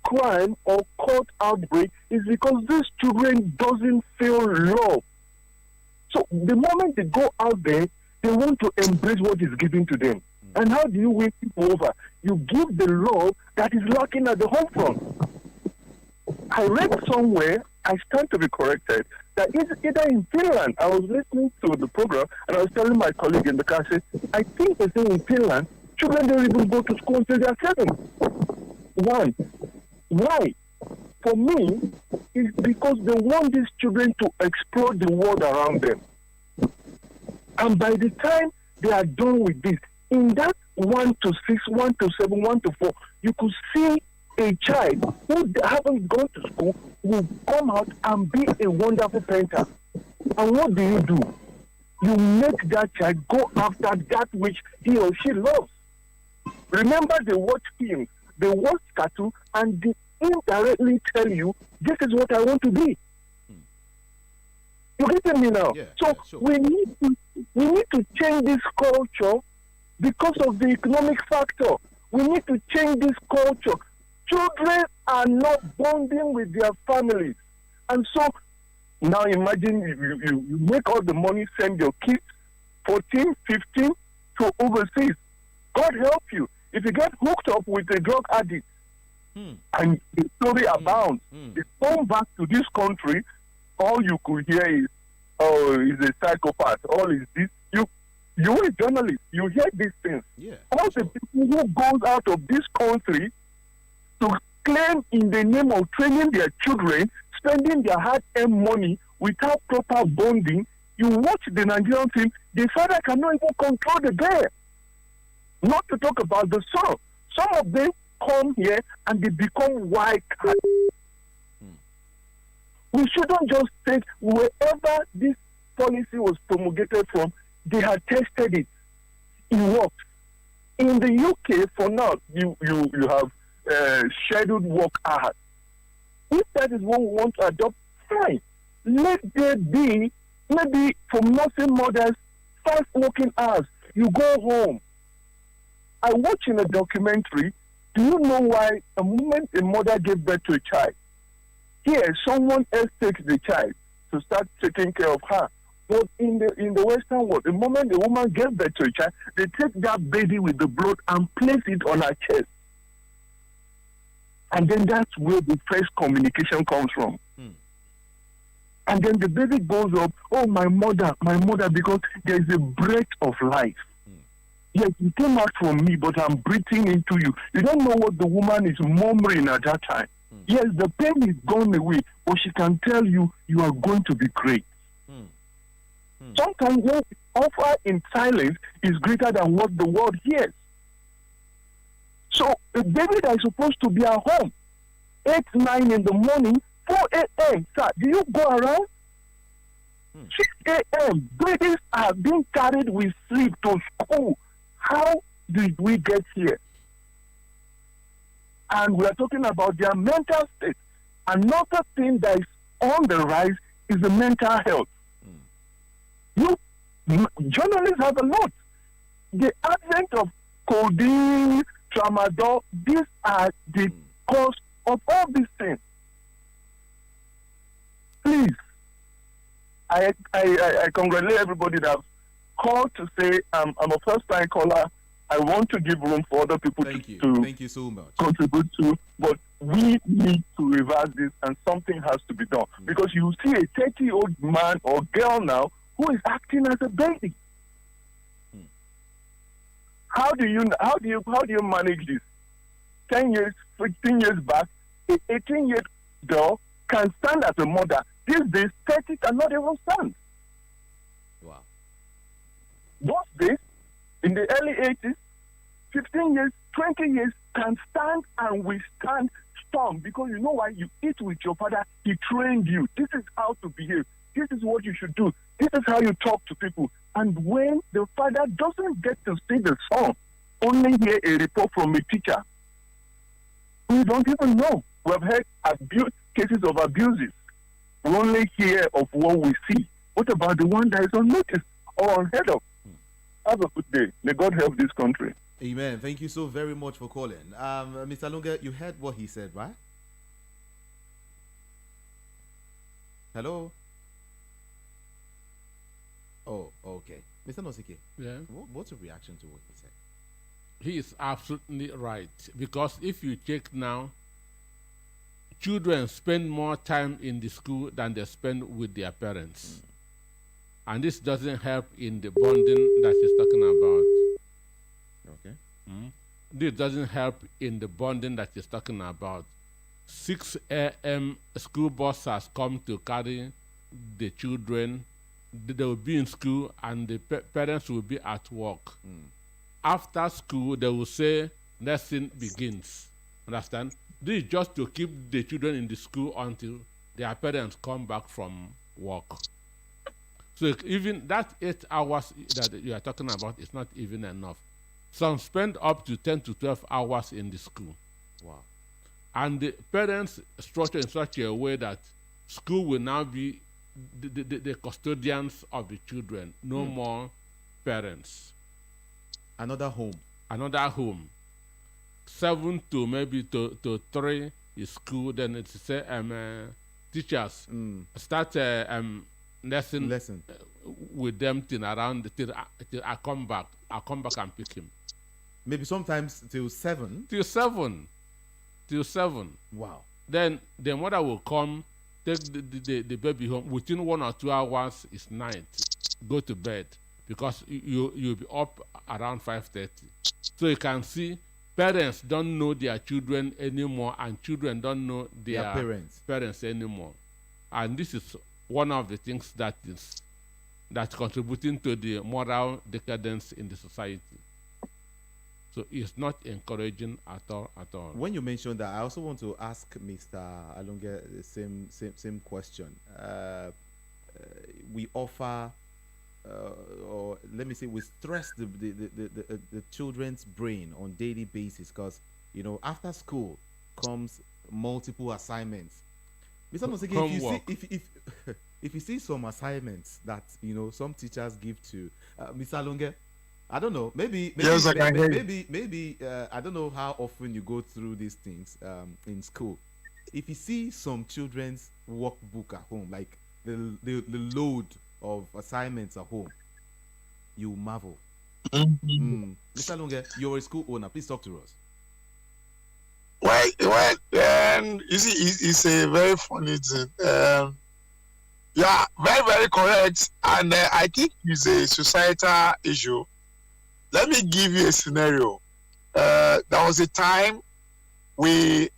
crime or court outbreak is because these children doesn't feel love. So the moment they go out there, they want to embrace what is given to them. And how do you win people over? You give the love that is lacking at the home front. I read somewhere, I stand to be corrected, that either in Finland, I was listening to the program and I was telling my colleague in the car, I think they say in Finland, children don't even go to school until they are 7. Why? For me, it's because they want these children to explore the world around them. And by the time they are done with this, in that 1 to 6, 1 to 7, 1 to 4, you could see a child who haven't gone to school will come out and be a wonderful painter. And what do? You make that child go after that which he or she loves. Remember, they watch films, they watch cartoons, and they indirectly tell you, this is what I want to be. You get me now? Yeah, so sure. we need to change this culture because of the economic factor. We need to change this culture. Children are not bonding with their families. And so now imagine you make all the money, send your kids 14, 15 to overseas. God help you. If you get hooked up with a drug addict and the story abounds, they come back to this country, all you could hear is, oh, he's a psychopath, all is this. You a journalist, you hear these things. Yeah, all the people who goes out of this country to claim in the name of training their children, spending their hard-earned money without proper bonding, you watch the Nigerian team, the father cannot even control the girl. Not to talk about the son. Some of them come here and they become wild cats. We shouldn't just take wherever this policy was promulgated from, they had tested it. It works. In the UK, for now, you have scheduled work hours. If that is what we want to adopt, fine. Let there be, maybe for nursing mothers, 5 working hours. You go home. I watched in a documentary, do you know why the moment a mother gave birth to a child, here someone else takes the child to start taking care of her. But in the Western world, the moment the woman gave birth to a child, they take that baby with the blood and place it on her chest. And then that's where the first communication comes from. And then the baby goes up, oh, my mother, because there is a breath of life. Yes, you came out from me, but I'm breathing into you. You don't know what the woman is murmuring at that time. Yes, the pain is gone away, but she can tell you, you are going to be great. Sometimes what we offer in silence is greater than what the world hears. So, David is supposed to be at home 8, 9 in the morning, 4 a.m. Sir, do you go around? 6 a.m. Babies are being carried with sleep to school. How did we get here? And we are talking about their mental state. Another thing that is on the rise is the mental health. Journalists have a lot. The advent of codeine, tramadol, these are the cause of all these things. Please, I congratulate everybody that called to say I'm a first-time caller. I want to give room for other people Thank you so much. Contribute to, but we need to reverse this, and something has to be done. Because you see a 30-year-old man or girl now who is acting as a baby. How do you manage this? 10 years, 15 years back, an 18-year girl can stand as a mother. These days, 30 cannot even stand. Wow. Those days, in the early 80s, 15 years, 20 years can stand and withstand storm, because you know why? You eat with your father. He trained you. This is how to behave. This is what you should do. This is how you talk to people. And when the father doesn't get to see the son, only hear a report from a teacher, we don't even know. We have heard cases of abuses. We only hear of what we see. What about the one that is unnoticed or unheard of? Have a good day. May God help this country. Amen. Thank you so very much for calling. Mr. Lunga, you heard what he said, right? Hello? Oh, okay. Mr. Nosike, Yeah. what's your reaction to what he said? He is absolutely right. Because if you check now, children spend more time in the school than they spend with their parents. And this doesn't help in the bonding that he's talking about. Okay. This doesn't help in the bonding that he's talking about. 6 a.m. school bus has come to carry the children. They will be in school and the parents will be at work. After school, they will say lesson begins. Understand? This is just to keep the children in the school until their parents come back from work. So even that 8 hours that you are talking about is not even enough. Some spend up to 10 to 12 hours in the school. Wow. And the parents structure in such a way that school will now be the custodians of the children, no more parents. Another home. Another home. 7 to maybe to 3 is school. Then it's say teachers start lesson with them till around till I come back. I come back and pick him. Maybe sometimes till 7. Till 7. Wow. Then the mother will come, take the baby home. Within 1 or 2 hours, it's night. Go to bed, because you'll be up around 5:30. So you can see parents don't know their children anymore, and children don't know their parents anymore. And this is one of the things that's contributing to the moral decadence in the society. So it's not encouraging at all. When you mentioned that, I also want to ask Mr. Alunge the same question. We offer, or let me say, we stress the children's brain on daily basis, because after school comes multiple assignments. Mr. Nosike, if you see some assignments that some teachers give to Mr. Alunge, I don't know. Maybe yes, maybe I don't know how often you go through these things in school. If you see some children's workbook at home, like the load of assignments at home, you marvel. Mr. Alunge, you're a school owner. Please talk to us. Well, you see, it's a very funny thing. Yeah, very, very correct. And I think it's a societal issue. Let me give you a scenario. There was a time we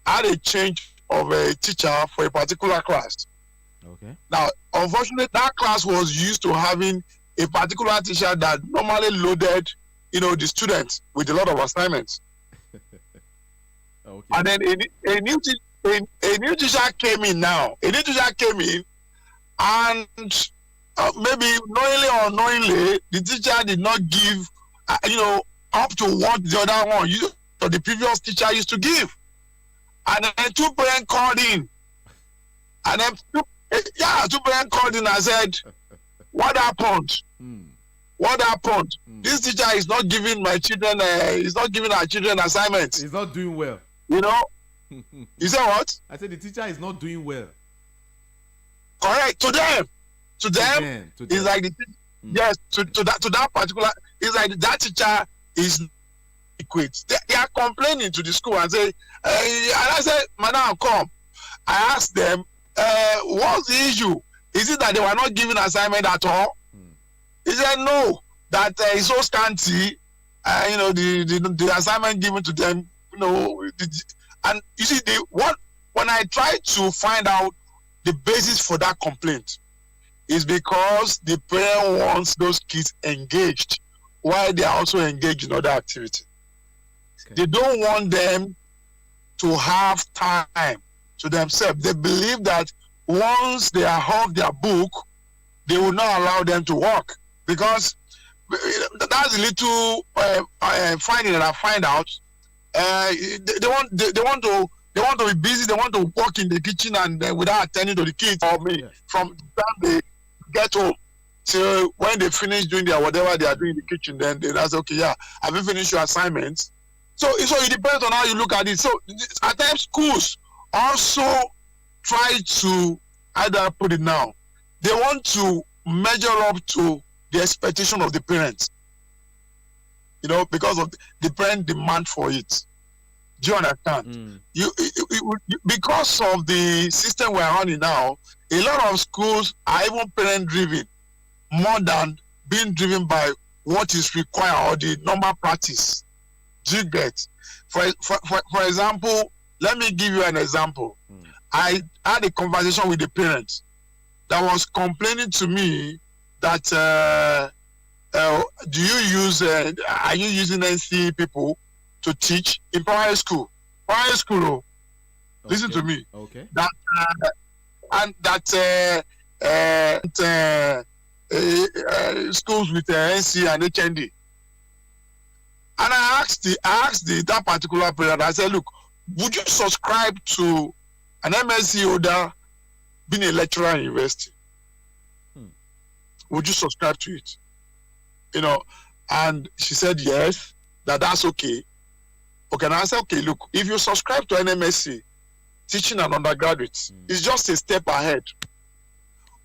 had a change of a teacher for a particular class. Okay. Now, unfortunately, that class was used to having a particular teacher that normally loaded, the students with a lot of assignments. Okay. And then a new teacher came in now. A new teacher came in, and maybe knowingly or unknowingly, the teacher did not give, up to what the other one, or the previous teacher used to give. And then two parents called in. And then two parents called in and said, what happened? What happened? This teacher is not giving my children, he's not giving our children assignments. He's not doing well. You said what? I said the teacher is not doing well. Correct. To them, it's like yes. To that particular, it's like that teacher is equate. They are complaining to the school and say, and I said, Madam, come. I asked them, what's the issue? Is it that they were not giving assignment at all? He said no, that it's so scanty. The assignment given to them, and you see when I tried to find out the basis for that complaint is because the parent wants those kids engaged while they are also engaged in other activity. Okay. They don't want them to have time to themselves. They believe that once they are off their book, they will not allow them to work, because that's a little finding that I find out. They want to be busy. They want to work in the kitchen and without attending to the kids or me from the time they get home till when they finish doing their whatever they are doing in the kitchen. Then they say, okay, yeah, have you finished your assignments? So it depends on how you look at it. So at times schools also try to, either put it now, they want to measure up to the expectation of the parents, because of the parent demand for it. Do you understand? You, because of the system we're running now, a lot of schools are even parent driven more than being driven by what is required or the normal practice. Do you get? For example, let me give you an example. I had a conversation with the parents that was complaining to me that are you using NC people to teach in primary school? Primary school, okay. Listen to me. Okay. That schools with NC and HND. And I asked that particular parent, I said, look, would you subscribe to an MSc holder being a lecturer in university? Would you subscribe to it? And she said yes, that's okay. Okay, and I said, okay, look, if you subscribe to an MSc, teaching an undergraduate, it's just a step ahead.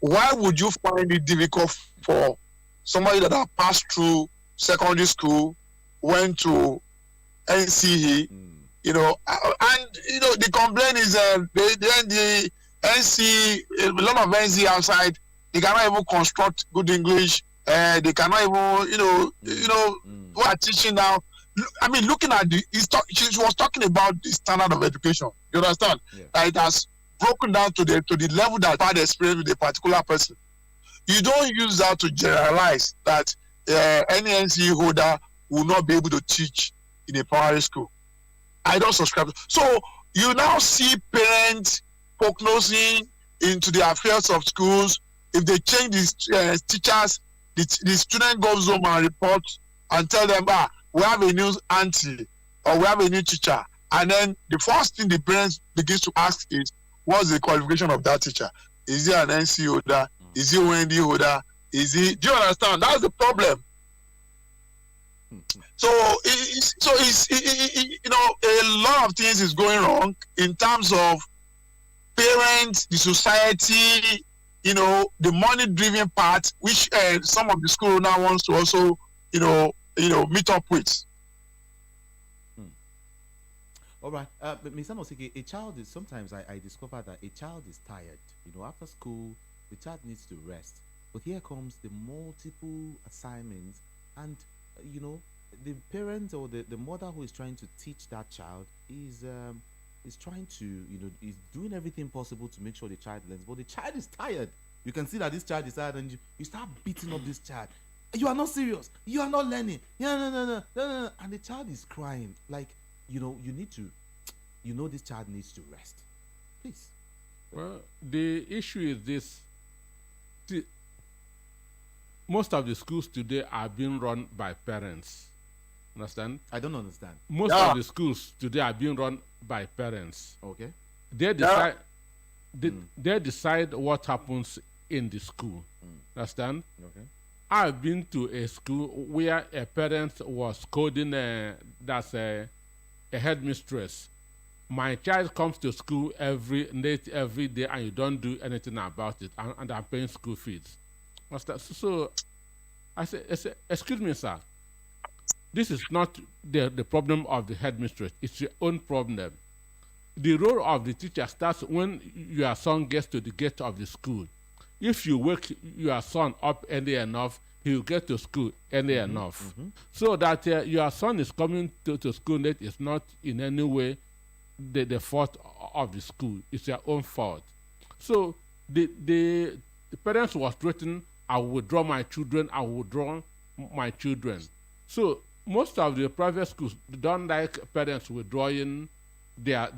Why would you find it difficult for somebody that has passed through secondary school, went to NCE, and the complaint is the NC, a lot of NC outside, they cannot even construct good English. They cannot even, who are teaching now. I mean, looking at she was talking about the standard of education. You understand? Yeah. It has broken down to the level that had experience with a particular person. You don't use that to generalize that any NCE holder will not be able to teach in a primary school. I don't subscribe. So you now see parents prognosing into the affairs of schools. If they change these teachers, the student goes home and reports and tell them, we have a new auntie or we have a new teacher. And then the first thing the parents begins to ask is, what's the qualification of that teacher? Is he an NC holder? Is he an OND holder? Do you understand? That's the problem. So a lot of things is going wrong in terms of parents, the society, the money-driven part, which some of the school now wants to also, meet up with. All right, Mr. Mosike, a child is sometimes I discover that a child is tired. After school, the child needs to rest. But here comes the multiple assignments And you know, the parent or the mother who is trying to teach that child is trying to, is doing everything possible to make sure the child learns, but the child is tired. You can see that this child is tired, and you start beating up this child. You are not serious. You are not learning. Yeah, no, no, no, no, no, no. And the child is crying. Like, you need to, this child needs to rest. Please. Well, the issue is this. See, most of the schools today are being run by parents. Understand? I don't understand. Most Yeah. of the schools today are being run by parents. Okay. They decide. They decide what happens in the school. Understand? Okay. I've been to a school where a parent was scolding that's a headmistress. My child comes to school late every day, and you don't do anything about it, and I'm paying school fees. So I said, excuse me, sir. This is not the problem of the headmistress. It's your own problem. The role of the teacher starts when your son gets to the gate of the school. If you wake your son up early enough, he will get to school early enough. So that your son is coming to school late is not in any way the fault of the school. It's your own fault. So the parents was threatening, I will withdraw my children, I will withdraw my children. So most of the private schools don't like parents withdrawing their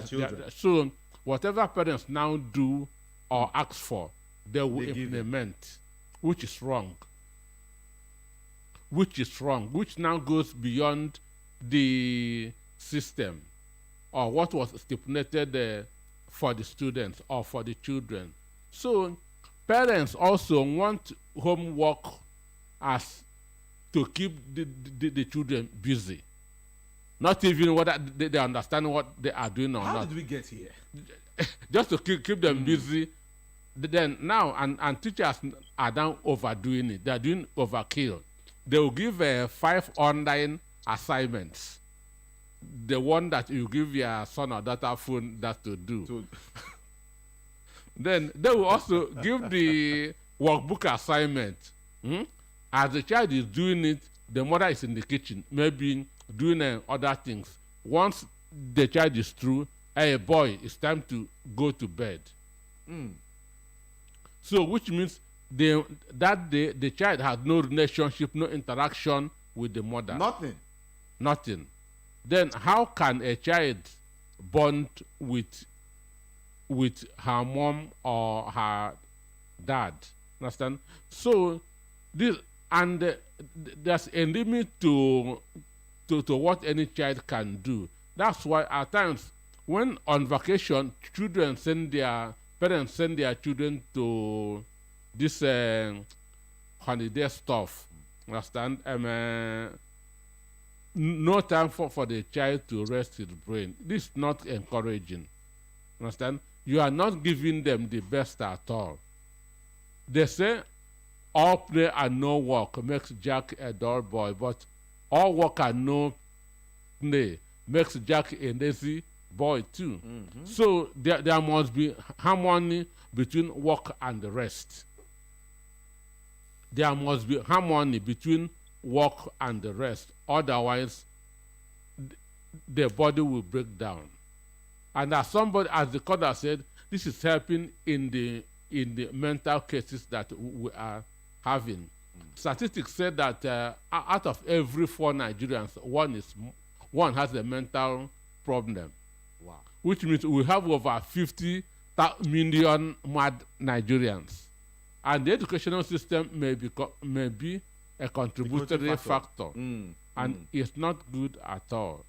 children. So whatever parents now do or ask for, they will They give it. implement, which is wrong. Which now goes beyond the system or what was stipulated for the students or for the children. So parents also want homework as to keep the children busy. Not even whether they understand what they are doing or How not. did we get here? Just to keep them busy. Then now, and teachers are now overdoing it. They are doing overkill. They will give 5 online assignments. The one that you give your son or daughter phone that to do. So, Then they will also give the workbook assignment. As the child is doing it, the mother is in the kitchen, maybe doing other things. Once the child is through, hey boy, it's time to go to bed. So which means that day the child has no relationship, no interaction with the mother. nothing. Then how can a child bond with her mom or her dad? Understand? So this there's a limit to what any child can do. That's why at times when on vacation, parents send their children to this holiday stuff. Understand? No time for the child to rest his brain. This is not encouraging. Understand? You are not giving them the best at all. They say all play and no work makes Jack a dull boy, but all work and no play makes Jack a lazy boy too. So there must be harmony between work and the rest. There must be harmony between work and the rest. Otherwise, the body will break down. And as the caller said, this is helping in the mental cases that we are having. Statistics said that out of every 4 Nigerians, one has a mental problem. Wow. Which means we have over 50 million mad Nigerians. And the educational system may be a contributory factor. And it's not good at all.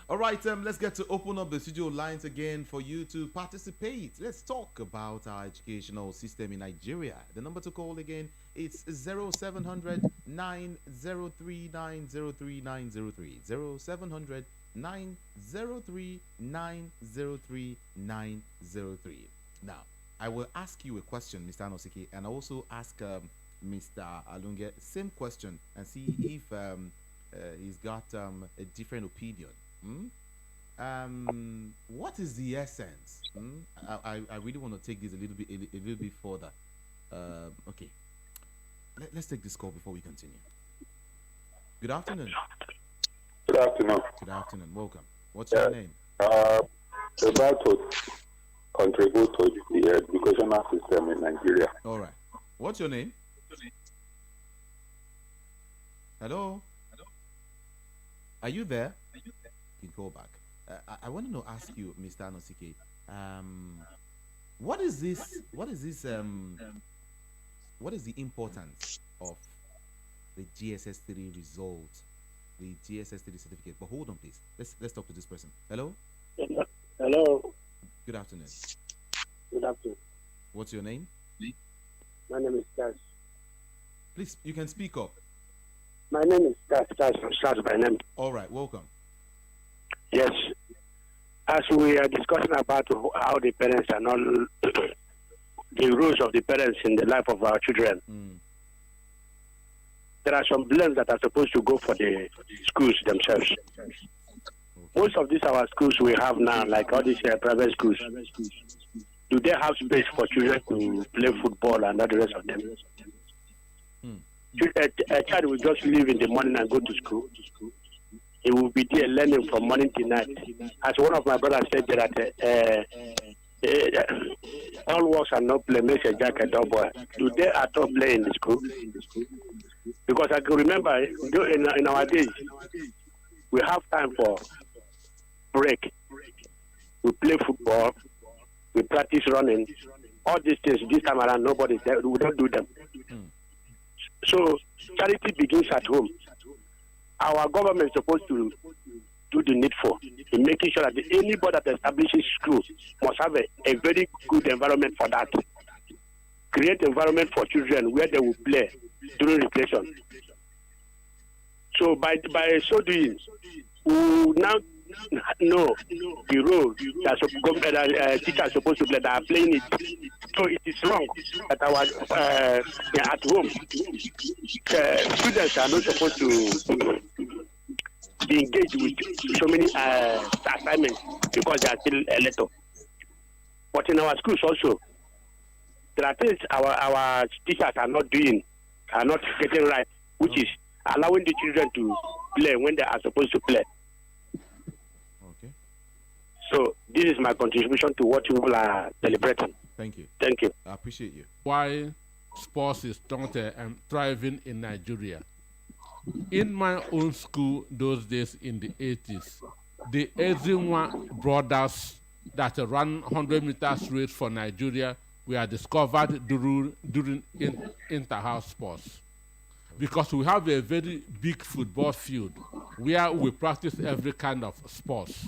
All right, let's get to open up the studio lines again for you to participate. Let's talk about our educational system in Nigeria. The number to call again is 0700 903 903 903. 0700 903 903 903. Now, I will ask you a question, Mr. Anosike, and also ask Mr. Alunge same question and see if he's got a different opinion. What is the essence? I really want to take this a little bit further. Okay. Let's take this call before we continue. Good afternoon. Good afternoon. Good afternoon. Welcome. What's your name? About to contribute to the educational system in Nigeria. All right. What's your name? Hello? Are you there? You can call back. I want to ask you, Mr. Anosike, what is this? What is the importance of the GSS3 result, the GSS3 certificate? But hold on, please. Let's talk to this person. Hello? Hello. Good afternoon. Good afternoon. What's your name? My name is Cash. Please, you can speak up. My name is Cash by name. All right, welcome. Yes. As we are discussing about how the parents and all the roles of the parents in the life of our children, there are some blames that are supposed to go for the schools themselves. Okay. Most of these our schools we have now, like all these private schools, do they have space for children to play football and all the rest of them? A child will just leave in the morning and go to school. He will be there learning from morning to night. As one of my brothers said that all works and no play makes a jack a dull boy. Do they at all play in the school? Because I can remember in our days, we have time for break. We play football. We practice running. All these things, this time around, nobody's there. We don't do them. So charity begins at home. Our government is supposed to do the needful in making sure that anybody that establishes school must have a very good environment for that. Create environment for children where they will play during recreation. So by so doing, we will now know the role that teachers are supposed to play, that are playing it. So it is wrong that our at home students are not supposed to be engaged with so many assignments because they are still a little. But in our schools also, there are things our teachers are not doing, are not getting right, which is allowing the children to play when they are supposed to play. Okay. So this is my contribution to what people are celebrating. Thank you. Thank you. I appreciate you. Why sports is not thriving in Nigeria. In my own school those days in the 80s, the Ezinwa brothers that ran 100 meters race for Nigeria were discovered during inter-house sports. Because we have a very big football field where we practice every kind of sports.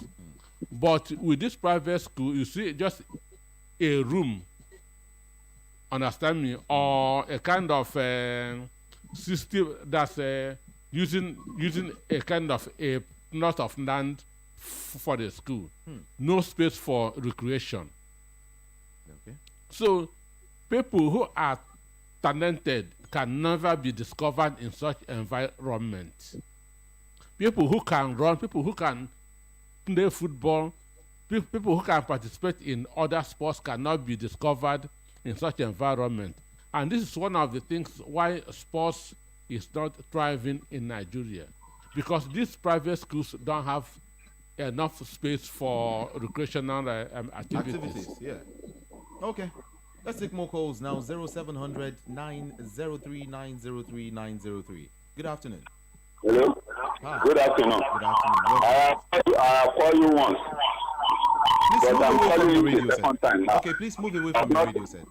But with this private school, you see just a room, understand me, or a kind of system that's using a kind of a plot of land for the school. No space for recreation. Okay. So people who are talented can never be discovered in such environment. People who can run, people who can play football, people who can participate in other sports cannot be discovered in such environment. And this is one of the things why sports is not thriving in Nigeria, because these private schools don't have enough space for recreational activities. Yeah. Okay. Let's take more calls now. 0700 903 903 903. Good afternoon. Hello. Hi. Good afternoon. Good afternoon. I call you once, Please but move I'm away from calling the you radio the set. second time now. Okay, please move away from the radio set.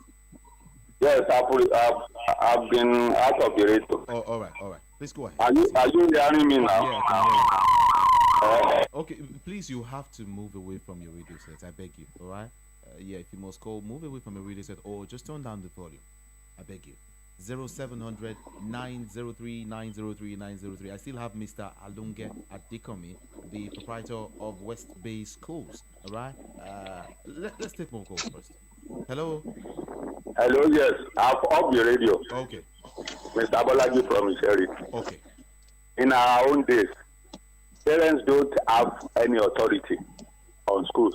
Yes, I've been out of the radio. Oh, all right. Please go ahead. Are you hearing me now? Yeah, I can hear you. Uh, Okay, please, you have to move away from your radio set. I beg you. All right. Yeah, if you must call, move away from your radio set or just turn down the volume. I beg you. 0700 903 903 903. I still have Mr. Alunge Adekomi, the proprietor of West Bay Schools. All right. Let's take more calls first. Hello. Hello, yes. I've off the radio. Okay. Mr. Bolaji from Isheri. Okay. In our own days, parents don't have any authority on schools.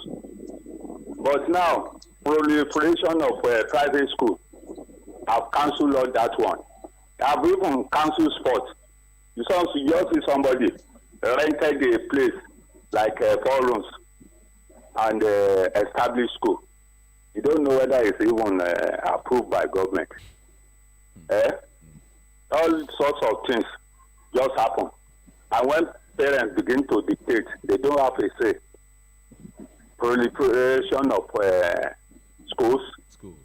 But now, proliferation of private school have cancelled all that one. have even cancelled sports. You just see somebody rented a place like 4 rooms and established school. You don't know whether it's even approved by government. All sorts of things just happen. And when parents begin to dictate, they don't have a say. Proliferation of schools,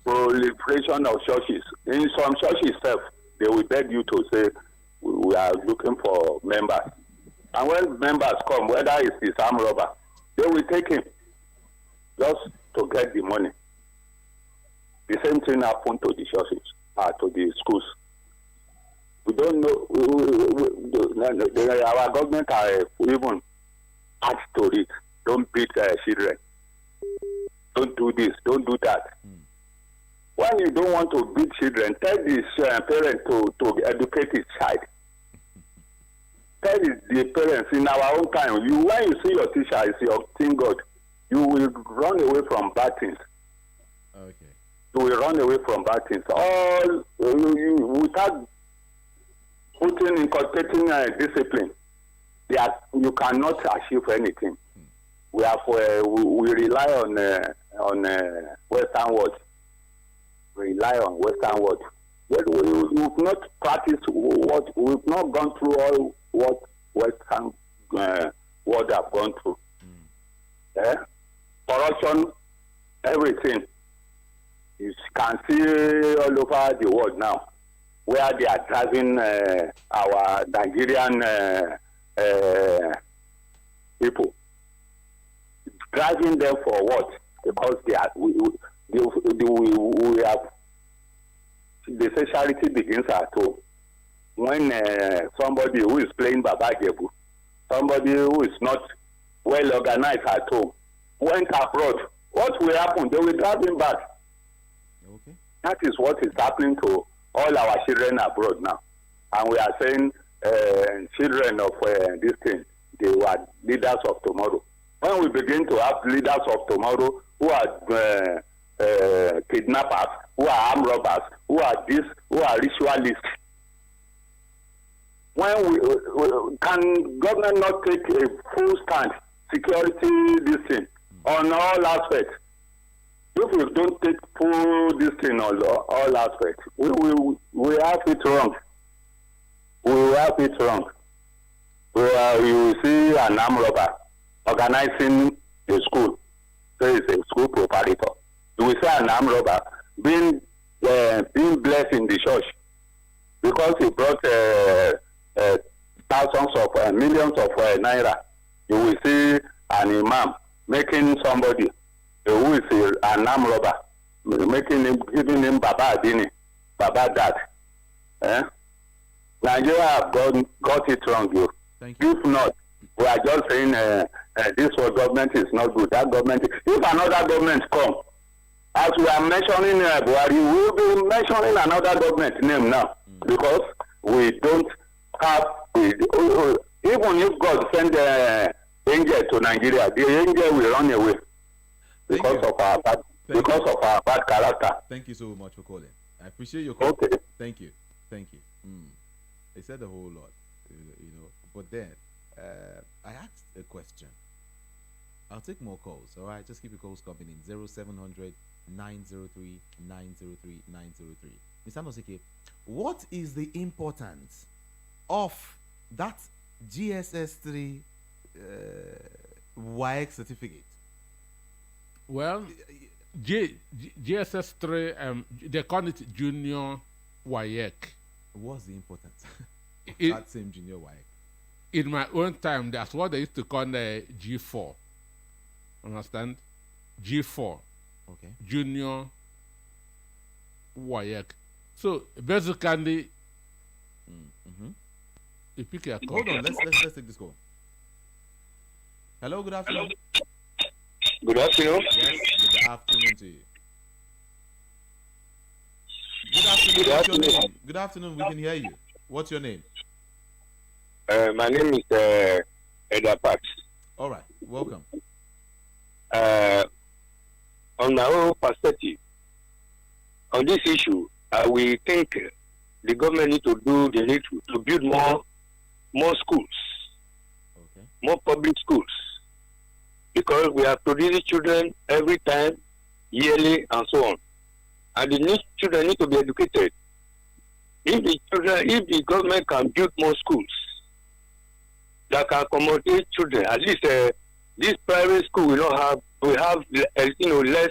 proliferation of churches. In some churches itself, they will beg you to say, we are looking for members. And when members come, whether it's his armed robber, they will take him just to get the money. The same thing happened to the churches, to the schools. We don't know. Our government are even asked to it. Don't beat children. Don't do this. Don't do that. When you don't want to beat children, tell the parent to educate his child. Tell the parents in our own time. When you see your teacher is your teen God, you will run away from bad things. Okay. You will run away from bad things. All without putting inculcating discipline, you cannot achieve anything. We rely on Western world. Rely on Western world. We've not practiced we've not gone through all what Western world have gone through. Corruption, everything. You can see all over the world now where they are driving our Nigerian people. Driving them for what? Because we have, they say charity begins at home. When somebody who is playing Baba Jebu, somebody who is not well organized at home, went abroad, what will happen? They will drive him back. Okay. That is what is happening to all our children abroad now. And we are saying children of this thing, they were leaders of tomorrow. When we begin to have leaders of tomorrow who are kidnappers, who are armed robbers, who are this, who are ritualists, when can government not take a full stand, security this thing, on all aspects? If we don't take full this thing on all aspects, we have it wrong. We will have it wrong. You will see an armed robber organizing a school, so it's a school preparator. You will see an armed robber being blessed in the church because he brought thousands of millions of naira. You will see an imam making somebody who is an armed robber, giving him Baba Adini, Baba Dad. Nigeria have got it wrong, you. If not, we are just saying this government is not good. That government, if another government come, as we are mentioning Buhari, we will be mentioning another government name now because we don't have. Even if God send angel to Nigeria, the angel will run away because of our bad character. Thank you so much for calling. I appreciate your call. Okay. Thank you. They said a whole lot, But then I asked a question. I'll take more calls. All right, just keep your calls coming in 0700 903 903 903. Mr. Nosike, what is the importance of that GSS3 WAEC certificate? Well, GSS3, they call it Junior WAEC. What's the importance of It- that same Junior WAEC? In my own time, that's what they used to call the G4. Understand? G4, Okay. Junior WAEC. So basically, you pick a call. Hold on, let's take this call. Hello, good afternoon. Good afternoon. Yes, good afternoon to you. Good afternoon. Good What's your afternoon. name? Good afternoon. We can hear you. What's your name? My name is Eda Pax. All right. Welcome. On my own perspective, on this issue, we think the government need to do, they need to build more schools, Okay. more public schools, because we are producing children every time, yearly, and so on. And the children need to be educated. If the government can build more schools that can accommodate children, at least this private school will have less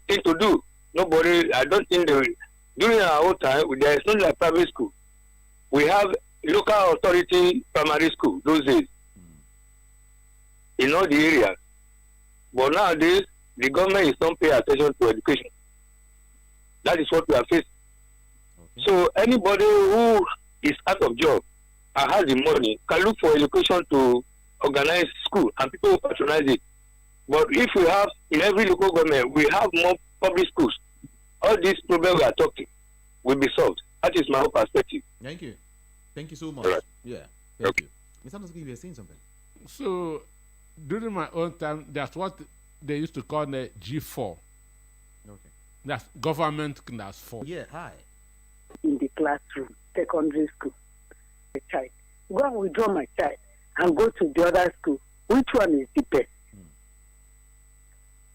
thing to do. Nobody, I don't think during our own time there is no like private school. We have local authority primary school those days in all the areas. But nowadays the government is not paying attention to education. That is what we are facing. Okay. So anybody who is out of job and has the money can look for education to organize school, and people will patronize it. But if we have in every local government, we have more public schools, all these problems we are talking will be solved. That is my own perspective. Thank you. Thank you so much. All right. Yeah. Thank Okay. you. Mr. Anderson, you were saying something. So during my own time, that's what they used to call the G4. Okay. That's government class 4. Yeah. Hi. In the classroom, secondary school, a child. Go and withdraw my child and go to the other school. Which one is the best?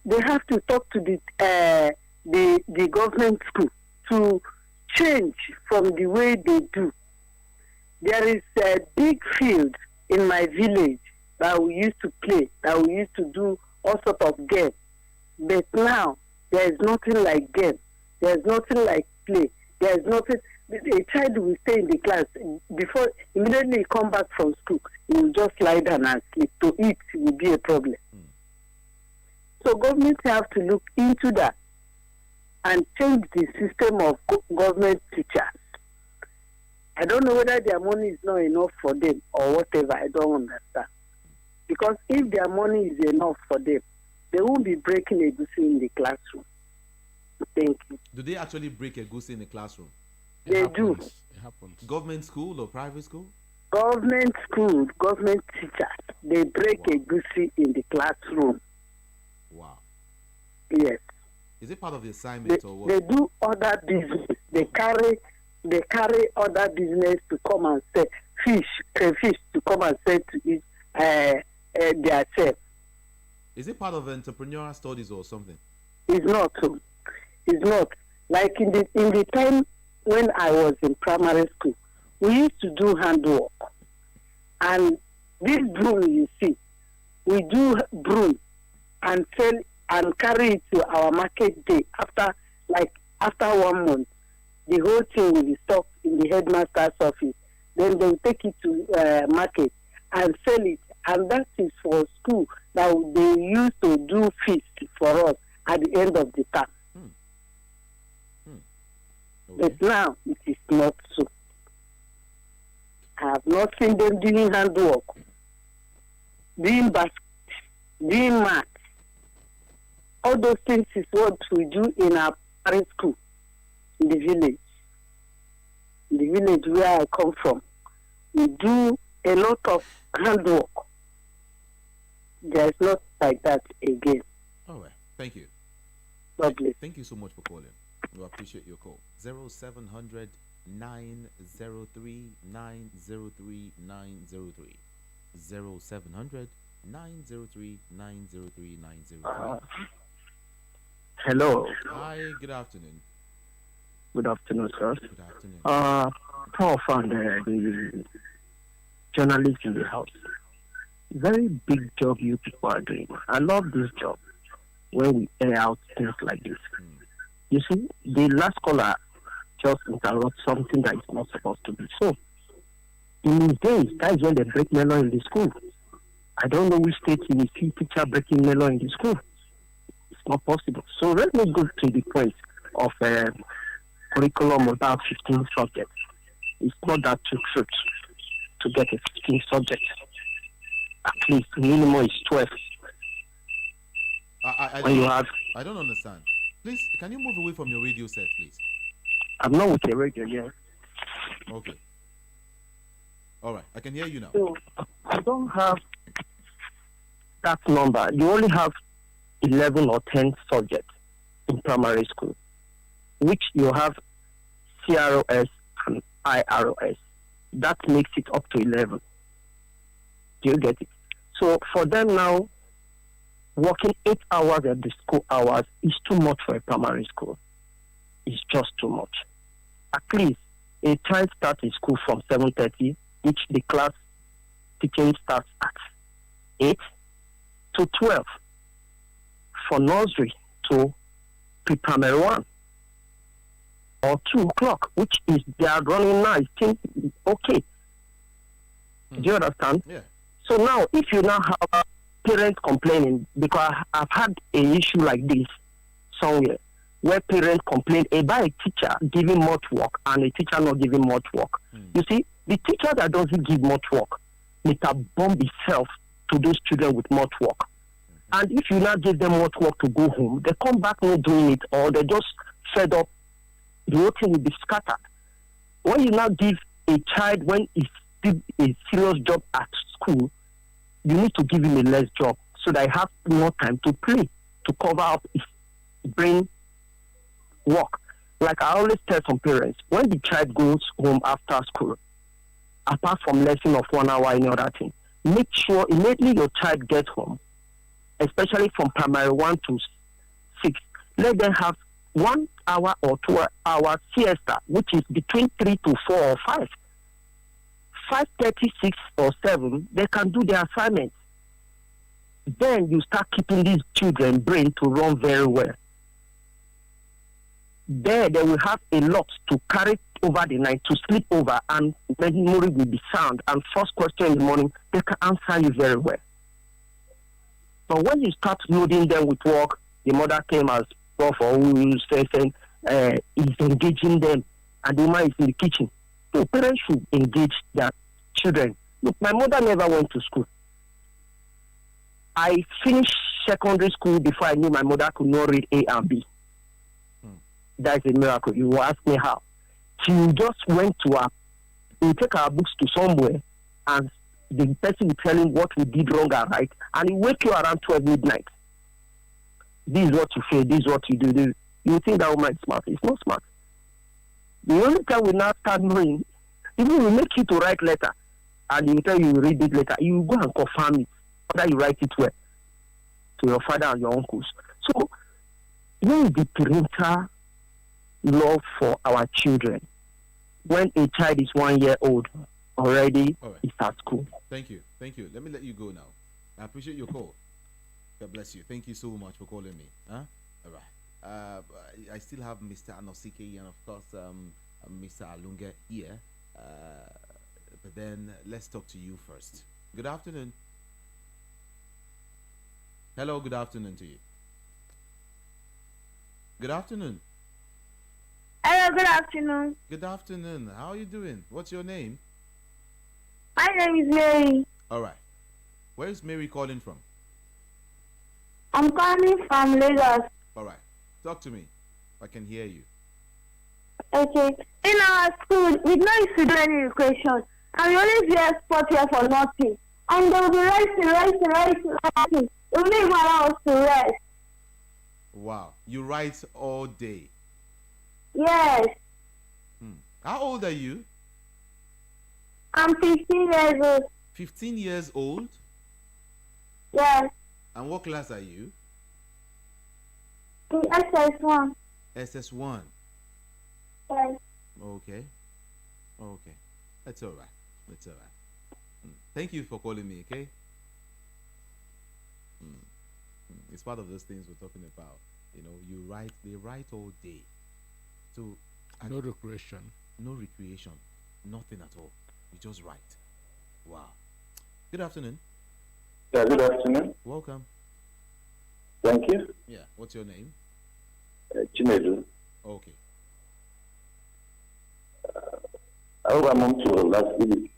They have to talk to the government school to change from the way they do. There is a big field in my village that we used to play, that we used to do all sorts of games. But now, there is nothing like game. There is nothing like play. There is nothing. A child will stay in the class. Before, immediately he come back from school, he will just lie down and sleep. To eat will be a problem. So government have to look into that and change the system of government teachers. I don't know whether their money is not enough for them or whatever. I don't understand. Because if their money is enough for them, they won't be breaking a goose in the classroom. Thank you. Do they actually break a goose in the classroom? They do. It happens. Government school or private school? Government school, government teachers, they break a goosey in the classroom. Wow. Yes. Is it part of the assignment or what? They do other business. They carry other business to come and sell crayfish to come and sell to eat their chef. Is it part of entrepreneurial studies or something? It's not so. It's not. Like in the time when I was in primary school, we used to do handwork. And this broom you see, we do broom and sell and carry it to our market day after 1 month. The whole thing will be stocked in the headmaster's office. Then they will take it to market and sell it. And that is for school that they used to do feast for us at the end of the term. Okay. But now it is not so. I have not seen them doing handwork, doing basket, doing math. All those things is what we do in our parent school in the village. In the village where I come from, we do a lot of handwork. There's not like that again. All right. Thank you. Lovely. Thank you so much for calling. We appreciate your call. 0700 903 903 903. 0700 903 903 903. Hello. Hi, good afternoon. Good afternoon, sir. Good afternoon. Prof and the journalist in the house. Very big job you people are doing. I love this job when we air out things like this. You see, the last caller just interrupt something that is not supposed to be so. In his days, that is when they break melon in the school. I don't know which state you will see teacher breaking melon in the school. It's not possible. So let me go to the point of curriculum about 15 subjects. It's not that too short to get a 15 subject. At least minimum is 12. I don't understand. Please, can you move away from your radio set, please? I'm not with the radio yet. Okay. All right, I can hear you now. So I don't have that number. You only have 11 or 10 subjects in primary school, which you have CROS and IROS. That makes it up to 11. Do you get it? So for them now, working 8 hours at the school hours is too much for a primary school. It's just too much. At least a child starts in school from 7:30, which the class teaching starts at 8 to 12 for nursery to pre-primary 1 or 2 o'clock, which is they are running now. I think okay. Do you understand? Yeah. So now, if you now have parents complaining, because I've had an issue like this somewhere, where parents complain about a teacher giving much work and a teacher not giving much work. You see, the teacher that doesn't give much work, it can bomb itself to those children with much work. And if you now give them much work to go home, they come back not doing it, or they just fed up, the whole thing will be scattered. When you now give a child, when it's still a serious job at school, you need to give him a less job so that he has more time to play, to cover up his brain work. Like I always tell some parents, when the child goes home after school, apart from lesson of 1 hour, any other thing, make sure immediately your child gets home, especially from primary 1 to 6, let them have 1 hour or 2 hours siesta, which is between 3 to 4 or 5. 5:30, 6 or 7, they can do their assignments. Then you start keeping these children brain to run very well. There they will have a lot to carry over the night, to sleep over, and memory will be sound. And first question in the morning, they can answer you very well. But when you start loading them with work, the mother came as prof or who saying is engaging them, and the woman is in the kitchen. So parents should engage their children. Look, my mother never went to school. I finished secondary school before I knew my mother could not read A and B. That is a miracle. You will ask me how. She just went to her, we take our books to somewhere, and the person will tell him what we did wrong and right, and he wake you around 12 midnight. This is what you say, this is what you do. This. You think that woman is smart. It's not smart. The only time we now start knowing, even we make you to write letter, and you tell you read it later, you go and confirm it, whether you write it well to your father and your uncles. So, when the parental love for our children, when a child is 1 year old, already is at school. Thank you. Let me let you go now. I appreciate your call. God bless you. Thank you so much for calling me. All right. I still have Mr. Anosike and of course Mr. Alunga here. But then let's talk to you first. Good afternoon. Hello, good afternoon to you. Good afternoon. Hello, good afternoon. Good afternoon. How are you doing? What's your name? My name is Mary. All right. Where is Mary calling from? I'm calling from Lagos. All right. Talk to me. I can hear you. Okay. In our school, we don't used to do any equation. And we always wear sport here for nothing. And they will be writing. It will not even allow us to rest. Wow. You write all day. Yes. How old are you? I'm 15 years old. 15 years old? Yes. And what class are you? In SS1. SS1. Yes. Okay. That's all right. Thank you for calling me, okay? It's part of those things we're talking about. You know, they write all day. So no recreation. No recreation. Nothing at all. You just write. Wow. Good afternoon. Yeah, good afternoon. Welcome. Thank you. Yeah. What's your name? Chinedu. Okay. I hope I'm on to last video.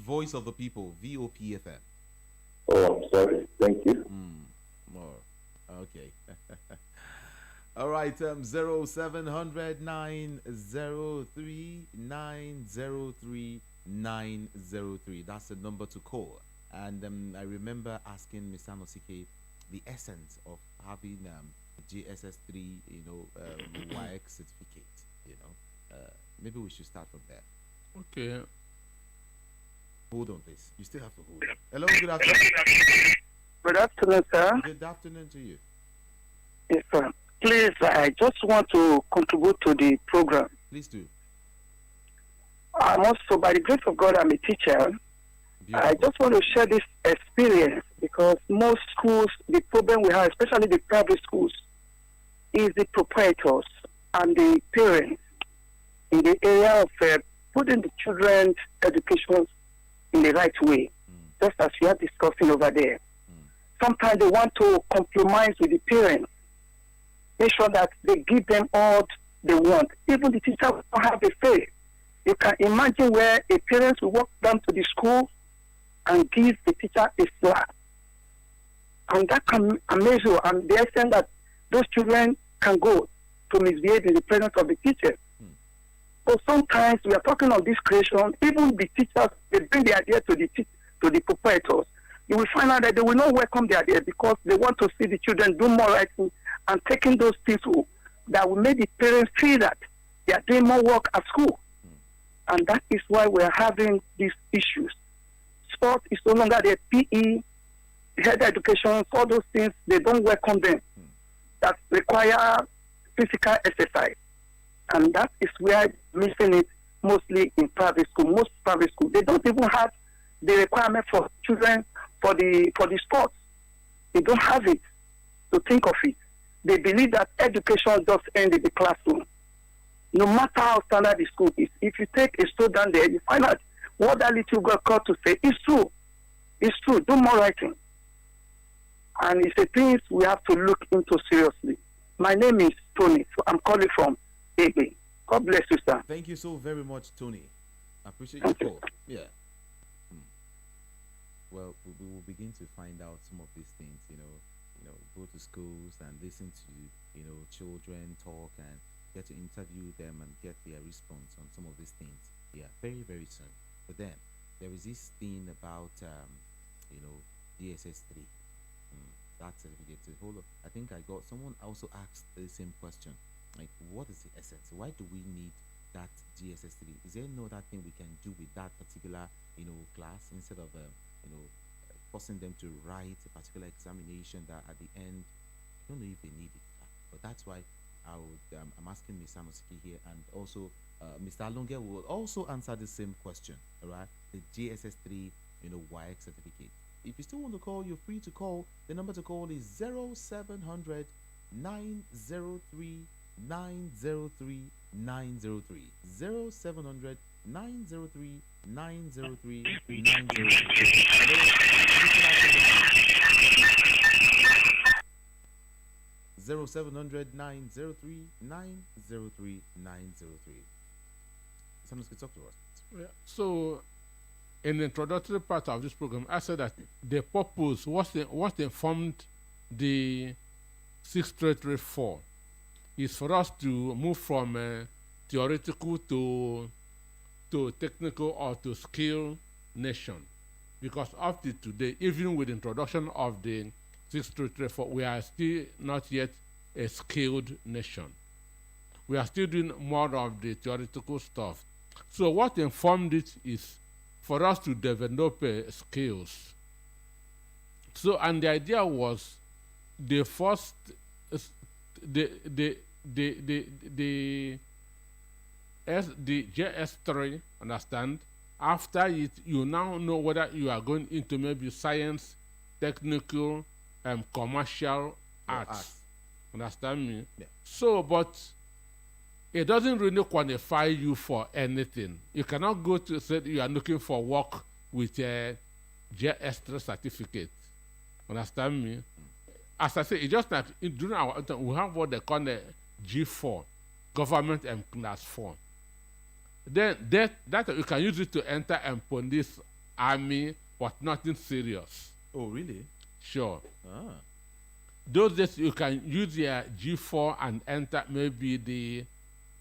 Voice of the People, VOPFM. Oh, I'm sorry. Thank you. More. Okay. All right. 0700 903 903 903. That's the number to call. And I remember asking Mr. Anosike the essence of having JSS3, WIAC certificate, maybe we should start from there. Okay. Hold on, please. You still have to hold on. Hello, good afternoon. Good afternoon, sir. Good afternoon to you. Yes, sir. Please, I just want to contribute to the program. Please do. I'm also, by the grace of God, I'm a teacher. I just want to share this experience because most schools, the problem we have, especially the private schools, is the proprietors and the parents in the area of putting the children's education in the right way, just as we are discussing over there. Sometimes they want to compromise with the parents, make sure that they give them all they want. Even the teacher will not have a say. You can imagine where a parent will walk down to the school and give the teacher a slap. And that can amaze you, and the extent that those children can go to misbehave in the presence of the teacher. So sometimes we are talking of this creation, even the teachers, they bring the idea to the proprietors. You will find out that they will not welcome the idea because they want to see the children do more writing and taking those people that will make the parents feel that they are doing more work at school. And that is why we are having these issues. Sport is no longer the PE, health education, all those things, they don't welcome them. That require physical exercise. And that is where missing it mostly in private school. Most private schools, they don't even have the requirement for children for the sports. They don't have it to think of it. They believe that education just ends in the classroom. No matter how standard the school is, if you take a student there, you find out what that little girl called to say is true. It's true. Do more writing. And it's a thing we have to look into seriously. My name is Tony. So I'm calling from AB. God bless you, sir. Thank you so very much, Tony. I appreciate your call. Yeah. Well, we will begin to find out some of these things, go to schools and listen to, children talk and get to interview them and get their response on some of these things. Yeah, very, very soon. But then there is this thing about, DSS 3. That certificate. Hold on. I think someone also asked the same question. Like, what is the essence? Why do we need that GSS 3? Is there no other thing we can do with that particular, class instead of, forcing them to write a particular examination that at the end, I don't know if they need it. But that's why I'm asking Mr. Anosiki here, and also Mr. Alonge will also answer the same question, all right? The GSS 3, WAEC certificate. If you still want to call, you're free to call. The number to call is 0700 903 903 903. 0700 903 903 903. 0700 903 903 903. Someone could talk to us. Yeah. So, in the introductory part of this program, I said that the purpose, what they formed the 6334 is for us to move from theoretical to technical or to skill nation. Because up to today, even with the introduction of the 6334, we are still not yet a skilled nation. We are still doing more of the theoretical stuff. So what informed it is for us to develop skills. So, and the idea was the first, the JS3, understand? After it, you now know whether you are going into maybe science, technical, commercial arts. Understand me? Yeah. So, but it doesn't really qualify you for anything. You cannot go to say you are looking for work with a JS3 certificate. Understand me? As I say, it's just like during our time, we have what they call the G4, government and class 4. Then that you can use it to enter police, army, but nothing serious. Oh, really? Sure. Ah. Those days you can use your G4 and enter maybe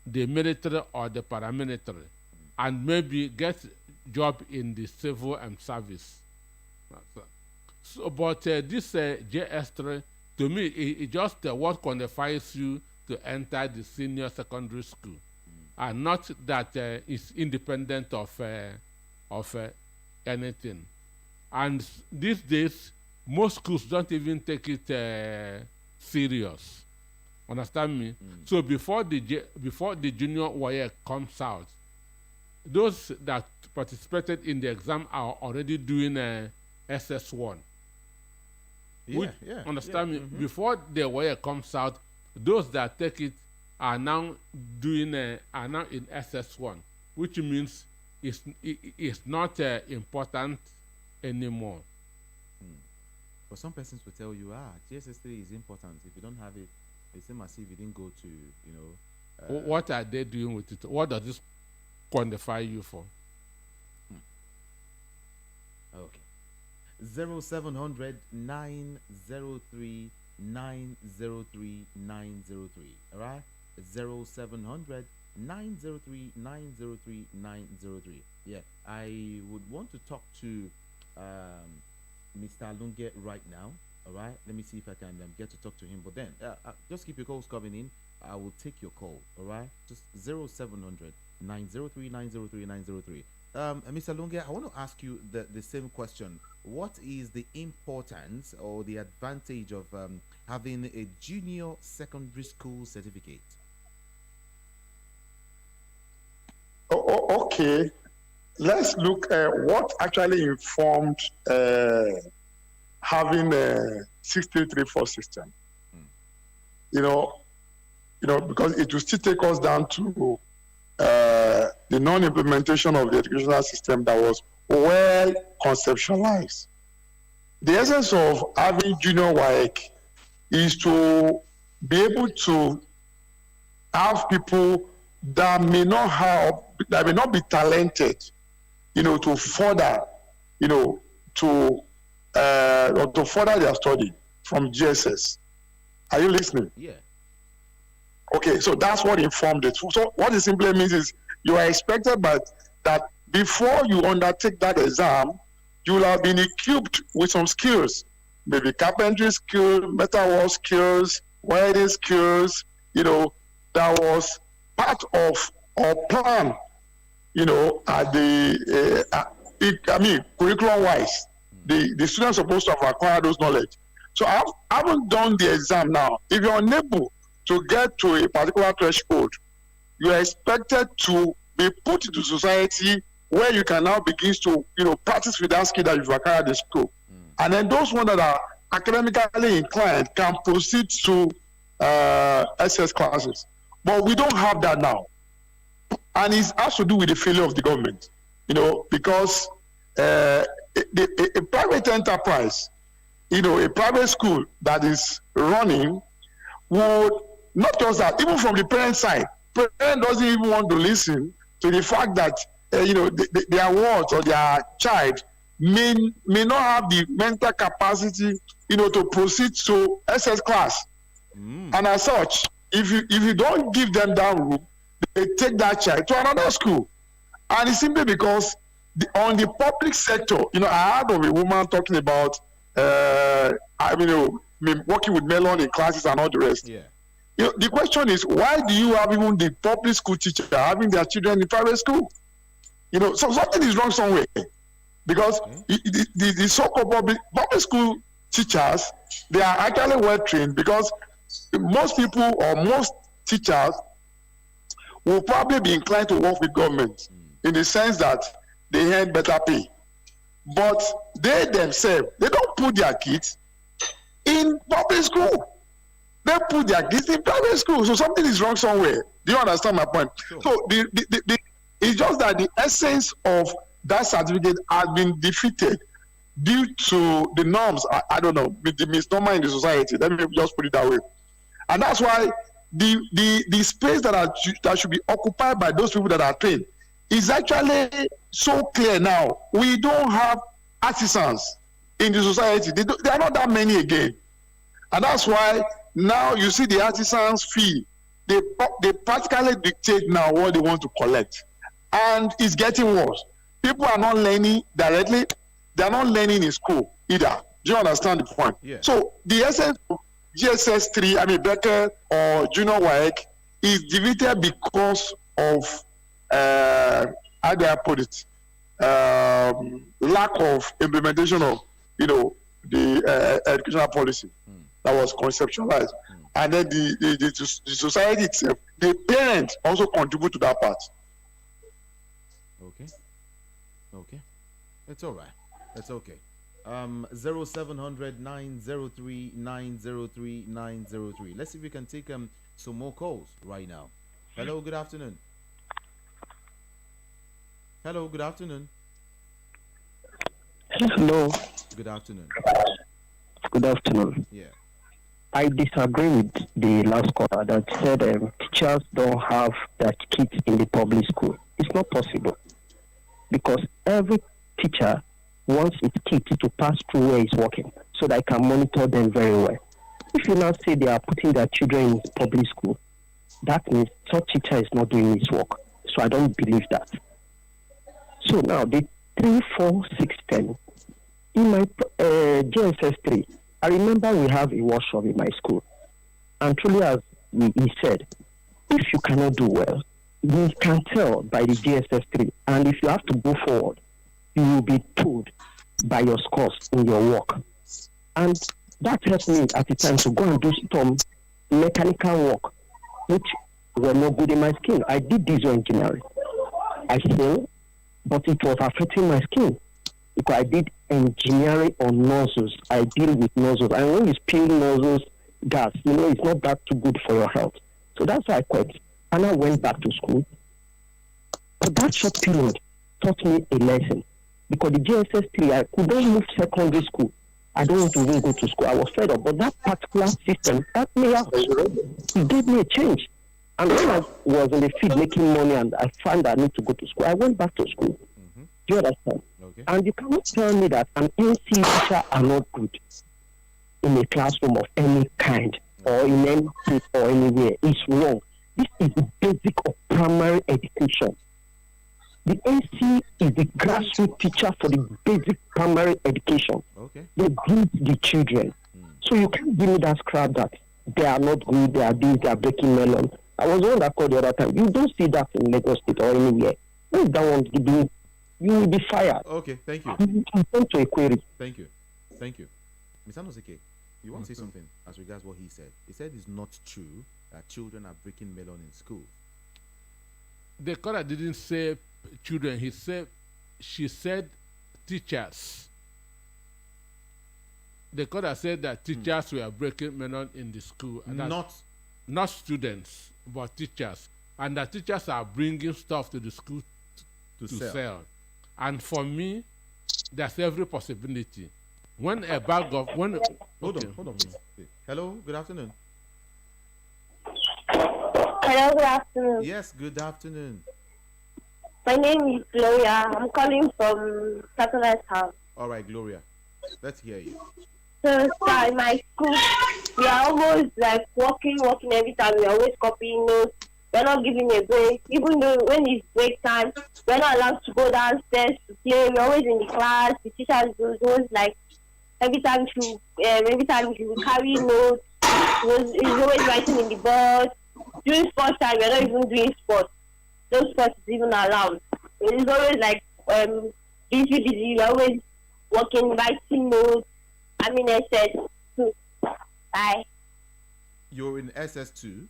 the military or the paramilitary, and maybe get job in the civil service. So, but this JS3, to me, it just what qualifies you to enter the senior secondary school. and not that it's independent of anything. And these days, most schools don't even take it serious. Understand me? So before the junior WAEC comes out, those that participated in the exam are already doing SS1. Understand me? Before the WAEC comes out, those that take it are now in SS1, which means it's not important anymore. But some persons will tell you, GSS3 is important. If you don't have it, it's same as if you didn't go to, what are they doing with it? What does this quantify you for? Okay. 0700 903 903 903. All right? 0700 903 903 903. Yeah, I would want to talk to Mr. Alunge right now. All right, let me see if I can get to talk to him. But then, just keep your calls coming in. I will take your call. All right, just 0700 903 903 903. Mr. Alunge, I want to ask you the same question. What is the importance or the advantage of having a junior secondary school certificate? Okay, let's look at what actually informed having a 6334 system. Because it will still take us down to the non-implementation of the educational system that was well conceptualized. The essence of having junior WAEC is to be able to have people that may not be talented, to further, to further their study from GSS. Are you listening? Yeah. Okay, so that's what informed it. So what it simply means is you are expected that before you undertake that exam, you will have been equipped with some skills, maybe carpentry skills, metalwork skills, welding skills, that was part of our plan, at the, curriculum-wise. The students are supposed to have acquired those knowledge. So I haven't done the exam now. If you're unable to get to a particular threshold, you are expected to be put into society where you can now begin to, practice with that skill that you've acquired in school. And then those ones that are academically inclined can proceed to SS classes. But we don't have that now. And it has to do with the failure of the government, because a private enterprise, a private school that is running would, not just that, even from the parent side, parent doesn't even want to listen to the fact that, their wards or their child may not have the mental capacity, to proceed to SS class. And as such, if you don't give them that room, they take that child to another school. And it's simply because on the public sector, I heard of a woman talking about, working with Melon in classes and all the rest. Yeah. The question is, why do you have even the public school teacher having their children in private school? So something is wrong somewhere. Because the so-called public school teachers, they are actually well trained, because most people or most teachers will probably be inclined to work with government in the sense that they earn better pay. But they themselves, they don't put their kids in public school. They put their kids in private school. So something is wrong somewhere. Do you understand my point? Sure. So it's just that the essence of that certificate has been defeated due to the norms, I don't know, the misnomer in the society. Let me just put it that way. And that's why the space that should be occupied by those people that are trained is actually so clear now. We don't have artisans in the society. There are not that many again. And that's why now you see the artisans' fee. They practically dictate now what they want to collect. And it's getting worse. People are not learning directly. They are not learning in school either. Do you understand the point? Yeah. So the essence of GSS3, Becker or Junior WAEC is defeated because of how do I put it, lack of implementation of the educational policy that was conceptualized, and then the society itself, the parents also contribute to that part. Okay, it's all right. It's okay. 0700 903 903 903. Let's see if we can take some more calls right now. Hello, good afternoon. Hello, good afternoon. Hello. Good afternoon. Good afternoon. Yeah. I disagree with the last caller that said teachers don't have their kids in the public school. It's not possible, because every teacher wants its kids to pass through where he's working so that I can monitor them very well. If you now say they are putting their children in public school, that means such teacher is not doing his work. So I don't believe that. So now the 3, 4, 6, 10 in my GSS 3, I remember we have a workshop in my school, and truly, as he said, if you cannot do well, you can tell by the GSS 3, and if you have to go forward, you will be told by your scores in your work. And that helped me at the time to go and do some mechanical work, which were not good in my skin. I did diesel engineering. I failed, but it was affecting my skin, because I did engineering on nozzles. I deal with nozzles. And when you spill nozzles gas, it's not that too good for your health. So that's why I quit. And I went back to school. But that short period taught me a lesson. Because the GSS 3, I couldn't move secondary school. I don't want to even go to school. I was fed up. But that particular system, that me out. It gave me a change. And when I was in the field making money and I found I need to go to school, I went back to school. Do you understand? Okay. And you cannot tell me that an NC teacher are not good in a classroom of any kind or in any place or anywhere. It's wrong. This is the basic of primary education. The NC is the grassroots teacher for the basic primary education. Okay. They build the children. So you can't give me that scrap that they are not good, they are this, they are breaking melon. I was the one that called the other time. You don't see that in Lagos State or anywhere. When that one giving, you will be fired. Okay, thank you. You can send to a query. Thank you. Mr. Anosike, you want to say something as regards what he said? He said it's not true that children are breaking melon in school. The caller didn't say children. She said teachers. The caller said that teachers were breaking melon in the school. And not students, but teachers. And that teachers are bringing stuff to the school to sell. And for me, there's every possibility. When a bag of hold on, please. Hello, good afternoon. Hello, good afternoon. Yes, good afternoon. My name is Gloria. I'm calling from Satellite House. All right, Gloria. Let's hear you. So, in my school, we are almost like walking every time. We are always copying notes. We're not giving a break. Even though when it's break time, we're not allowed to go downstairs to play. We're always in the class. The teacher is always like, every time she will carry notes, he's always writing in the board. During sports time, we're not even doing sports. No sports is even allowed. It's always like busy. We're always working, writing notes. I'm in SS2. Bye. You're in SS2?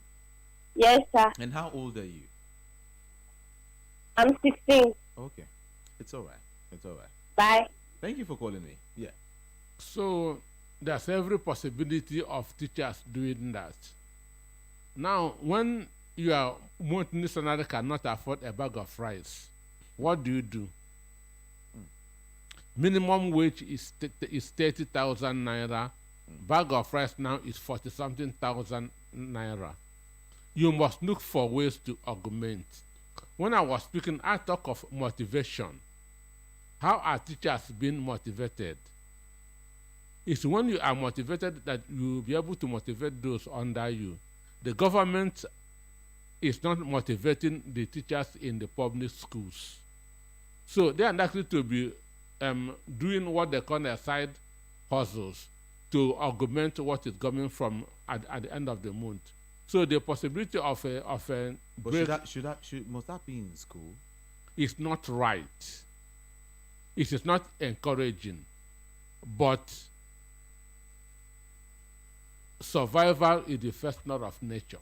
Yes, sir. And how old are you? I'm 16. Okay. It's all right. Bye. Thank you for calling me. Yeah. So there's every possibility of teachers doing that. Now, when your multinational cannot afford a bag of rice, what do? Minimum wage is 30,000 naira. Bag of rice now is 40-something thousand naira. You must look for ways to augment. When I was speaking, I talk of motivation. How are teachers being motivated? It's when you are motivated that you will be able to motivate those under you. The government is not motivating the teachers in the public schools. So they are likely to be doing what they call their side hustles to augment what is coming from at the end of the month. So the possibility of a But must that be in school? is not right. It is not encouraging, but survival is the first law of nature.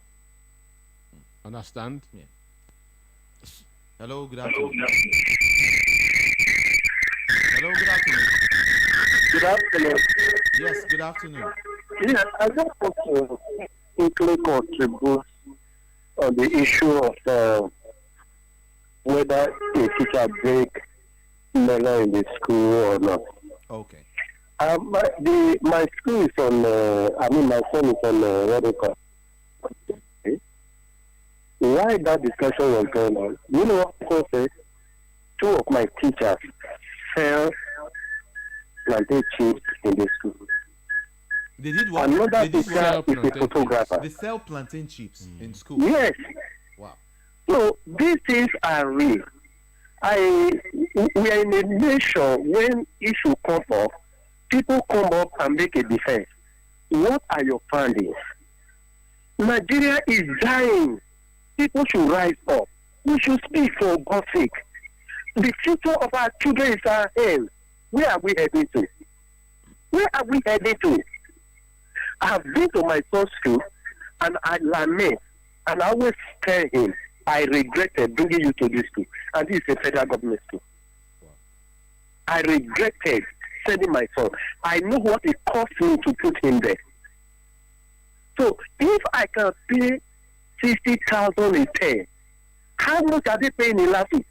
Understand? Yeah. Hello, good afternoon. Hello, good afternoon. Good afternoon. Yes, good afternoon. Yeah, I just want to quickly contribute on the issue of whether a teacher break manner in the school or not. Okay. My school is on, my son is on, what do you call it? Why that discussion was going on, you know what I say? Two of my teachers fell plantain chips in the school. They did what? Another They teacher is a photographer. They sell plantain chips in school. Yes. Wow. So these things are real. We are in a nation when issue come up, people come up and make a defense. What are your findings? Nigeria is dying. People should rise up. We should speak for God's sake. The future of our children is our hands. Where are we heading to? Where are we heading to? I have been to my son's school and I lament and I always tell him, I regretted bringing you to this school. And this is a federal government school. Wow. I regretted sending my son. I know what it cost me to put him there. So if I can pay 60,000 a term, how much are they paying in last week?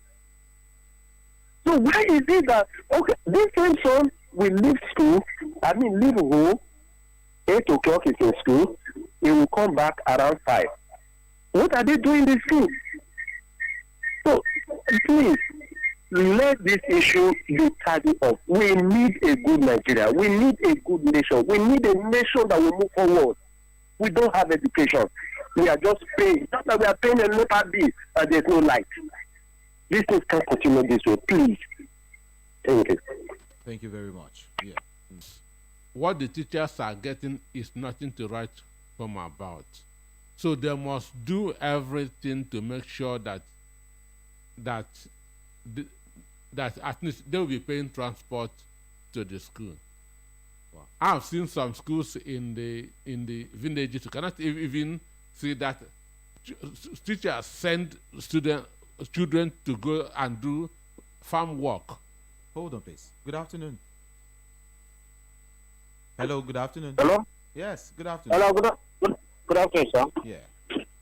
So why is it that, okay, this same son will leave school, leave home, 8 o'clock is in school, he will come back around 5. What are they doing in the school? So, please, let this issue be tidied up. We need a good Nigeria. We need a good nation. We need a nation that will move forward. We don't have education. We are just paying. Just like we are paying a NEPA bill and there's no light. This thing can't continue this way. Please. Thank you. Thank you very much. Yeah. What the teachers are getting is nothing to write home about. So they must do everything to make sure that at least they will be paying transport to the school. Wow. I've seen some schools in the villages you cannot even see that teachers send children to go and do farm work. Hold on, please. Good afternoon. Hello, good afternoon. Hello? Yes, good afternoon. Hello, good afternoon, sir. Yeah.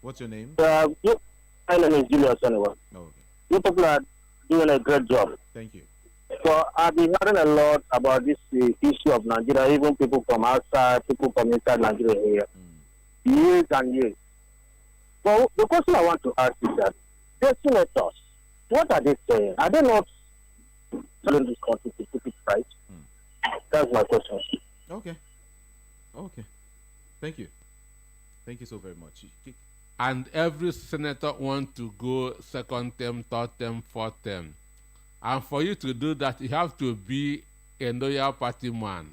What's your name? My name is Julius anyway. Oh, okay. You people are doing a great job. Thank you. So I've been hearing a lot about this issue of Nigeria, even people from outside, people from inside Nigeria here. Years and years. Well, the question I want to ask is that the senators, what are they saying? Are they not telling this country to keep it right? That's my question. Okay. Thank you. Thank you so very much. And every senator wants to go second term, third term, fourth term. And for you to do that, you have to be a loyal party man.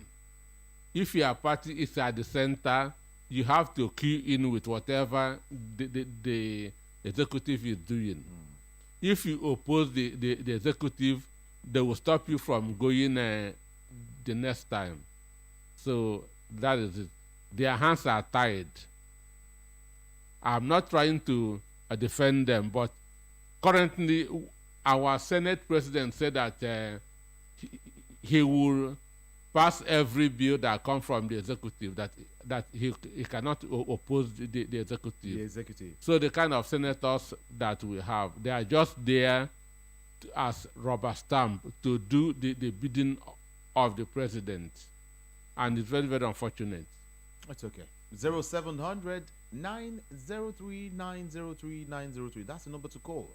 If your party is at the center, you have to key in with whatever the executive is doing. If you oppose the executive, they will stop you from going the next time. So that is it. Their hands are tied. I'm not trying to defend them, but currently our Senate president said that he will pass every bill that comes from the executive, that he cannot oppose the executive. The executive. So the kind of senators that we have, they are just there as rubber stamp to do the bidding of the president. And it's very, very unfortunate. It's okay. 0700 903 903 903. That's the number to call.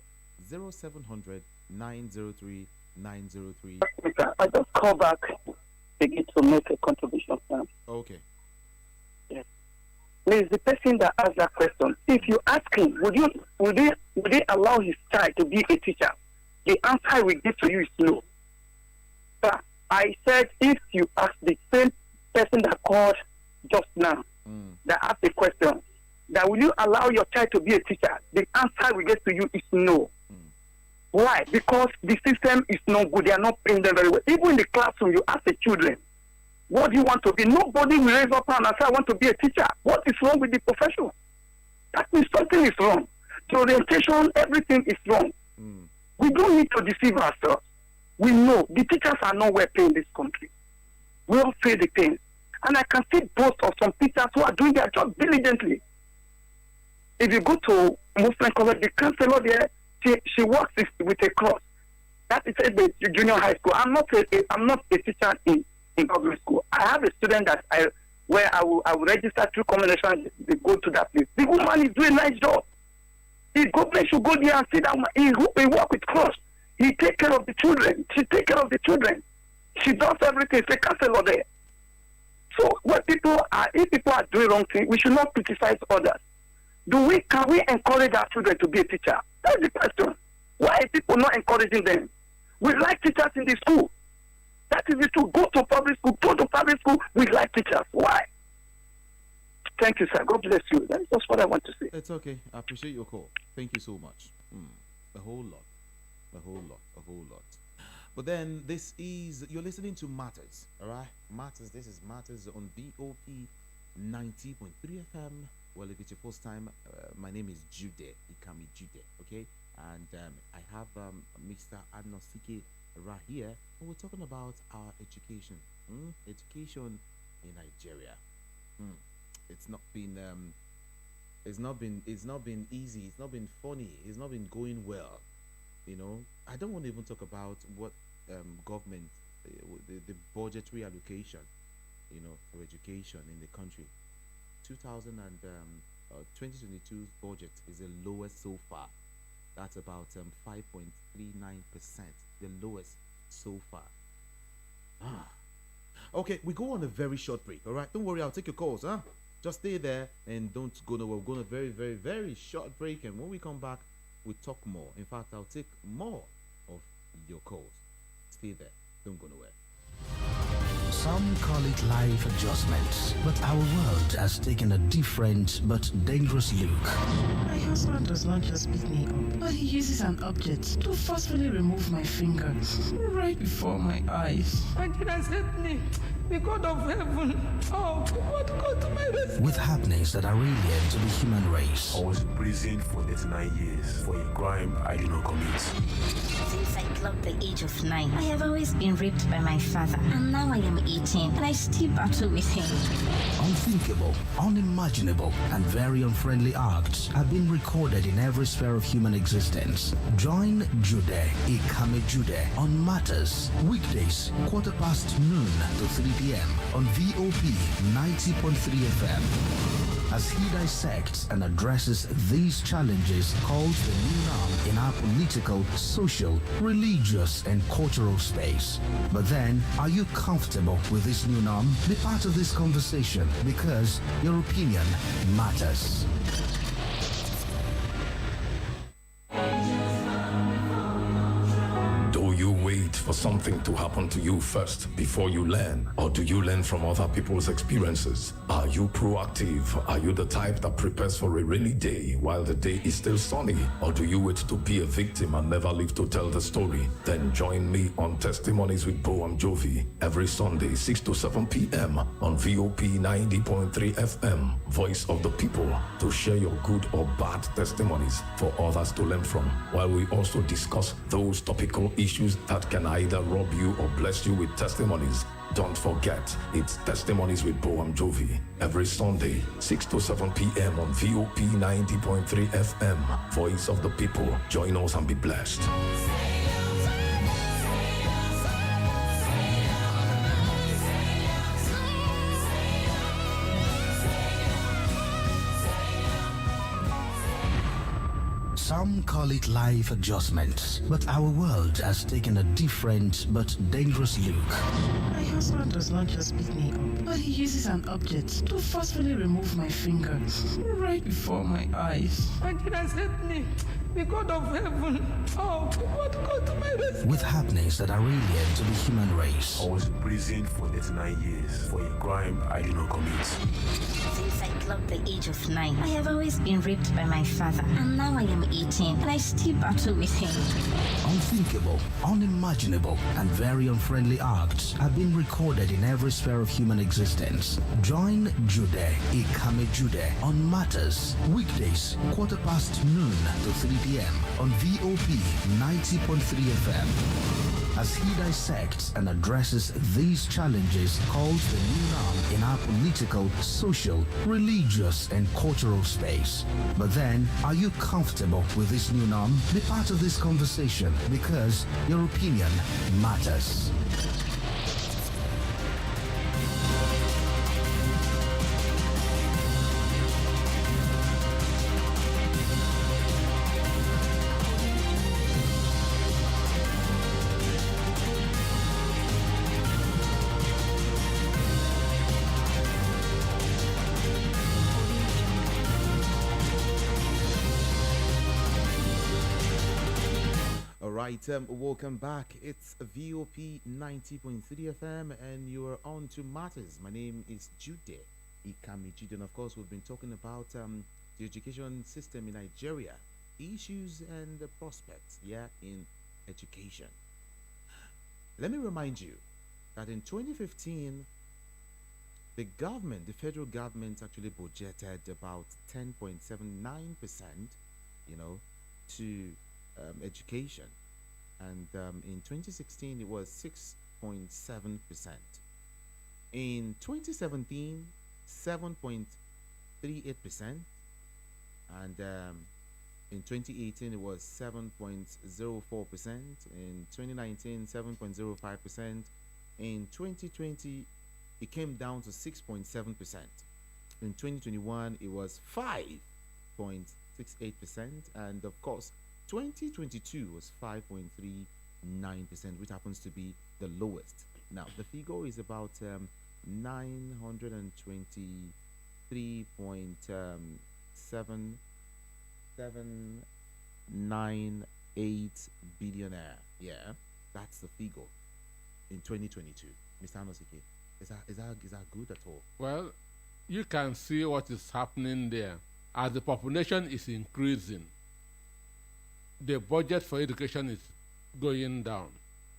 0700 903 903. I just call back again to make a contribution. Okay. Yeah. Please, the person that asked that question, if you ask him, would they allow his child to be a teacher? The answer I will give to you is no. But I said if you ask the same person that called just now, that asked the question, that will you allow your child to be a teacher? The answer we get to you is no. Why? Because the system is not good. They are not paying them very well. Even in the classroom, you ask the children, what do you want to be? Nobody will raise up and say, I want to be a teacher. What is wrong with the profession? That means something is wrong. The orientation, everything is wrong. We don't need to deceive ourselves. We know the teachers are not well paid in this country. We all feel the pain. And I can see boast of some teachers who are doing their job diligently. If you go to Muslim college, the counselor there, she works with a cross. That is at the junior high school. I'm not a teacher in government school. I have a student that I will register through combination. They go to that place. The woman is doing a nice job. The government should go there and sit down. He work with cross. He take care of the children. She take care of the children. She does everything. It's a counselor there. So if people are doing wrong things, we should not criticize others. Can we encourage our children to be a teacher? That's the question. Why are people not encouraging them? We like teachers in the school. That is the truth. Go to public school. We like teachers. Why? Thank you, sir. God bless you. That's just what I want to say. It's okay. I appreciate your call. Thank you so much. A whole lot. But then you're listening to Matters, all right? Matters. This is Matters on BOP 90.3 FM. Well, if it's your first time, my name is Jude, Ikami Jude, okay? And I have Mr. Anosike right here, and we're talking about our education. Education in Nigeria. It's not been easy. It's not been funny. It's not been going well. You know, I don't want to even talk about what government, the budgetary allocation, you know, for education in the country. 2022's budget is the lowest so far. That's about 5.39%, the lowest so far. Okay, we go on a very short break. All right, don't worry, I'll take your calls. Just stay there and don't go nowhere. We're going on a very, very, very short break, and when we come back, we'll talk more. In fact, I'll take more of your calls. Stay there, don't go nowhere. Some call it life adjustments, but our world has taken a different but dangerous look. My husband does not just beat me up, but he uses an object to forcefully remove my finger right before my eyes. My dad has helped me. The God of heaven. Oh, what God to my rescue? With happenings that are alien to the human race. I was in prison for 39 years for a crime I did not commit. Since I clocked the age of 9, I have always been raped by my father, and now I am 18, and I still battle with him. Unthinkable, unimaginable, and very unfriendly acts have been recorded in every sphere of human existence. Join Jude, Ikame Jude, on Matters, weekdays, noon to 3 p.m. on VOP 90.3 FM. As he dissects and addresses these challenges called the new norm in our political, social, religious, and cultural space. But then, are you comfortable with this new norm? Be part of this conversation because your opinion matters. Do you wait for something to happen to you first before you learn? Or do you learn from other people's experiences? Are you proactive? Are you the type that prepares for a rainy day while the day is still sunny? Or do you wait to be a victim and never live to tell the story? Then join me on Testimonies with Boam Jovi every Sunday 6 to 7 p.m. on VOP 90.3 FM, Voice of the People, to share your good or bad testimonies for others to learn from, while we also discuss those topical issues that can either rob you or bless you with testimonies. Don't forget, it's Testimonies with Boam Jovi every Sunday, 6 to 7 p.m. on VOP 90.3 FM, Voice of the People. Join us and be blessed. Some call it life adjustments, but our world has taken a different but dangerous look. My husband does not just beat me up, but he uses an object to forcefully remove my finger right before my eyes. Nigeria help me. The God of heaven. Oh, what God to my rescue? With happenings that are alien to the human race. I was in prison for 39 years for a crime I did not commit. Since I clocked the age of 9, I have always been raped by my father, and now I am 18, and I still battle with him. Unthinkable, unimaginable, and very unfriendly acts have been recorded in every sphere of human existence. Join Jude Ikame Jude on Matters, weekdays, noon to 3 p.m. on VOP 90.3 FM. As he dissects and addresses these challenges called the new norm in our political, social, religious, and cultural space. But then, are you comfortable with this new norm? Be part of this conversation because your opinion matters. Welcome back. It's VOP 90.3 FM and you are on to Matters. My name is Jude Ikame Jude, and of course we've been talking about the education system in Nigeria, issues and the prospects in education. Let me remind you that in 2015 the federal government actually budgeted about 10.79% to education. And in 2016 it was 6.7%. In 2017, 7.38%, and in 2018 it was 7.04%. In 2019, 7.05%. In 2020, it came down to 6.7%. In 2021, it was 5.68%, and of course 2022 was 5.39%, which happens to be the lowest. Now, the figure is about 923.798 billionaire. Yeah, that's the figure in 2022. Mr. Anosike, is that good at all? Well, you can see what is happening there. As the population is increasing, the budget for education is going down.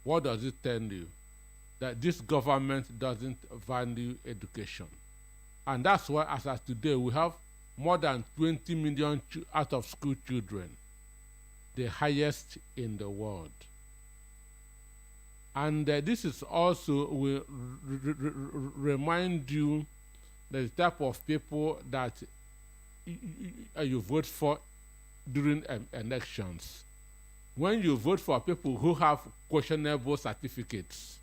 What does it tell you? That this government doesn't value education. And that's why, as of today, we have more than 20 million out of school children, the highest in the world. And this is also will remind you the type of people that you vote for during elections. When you vote for people who have questionable certificates,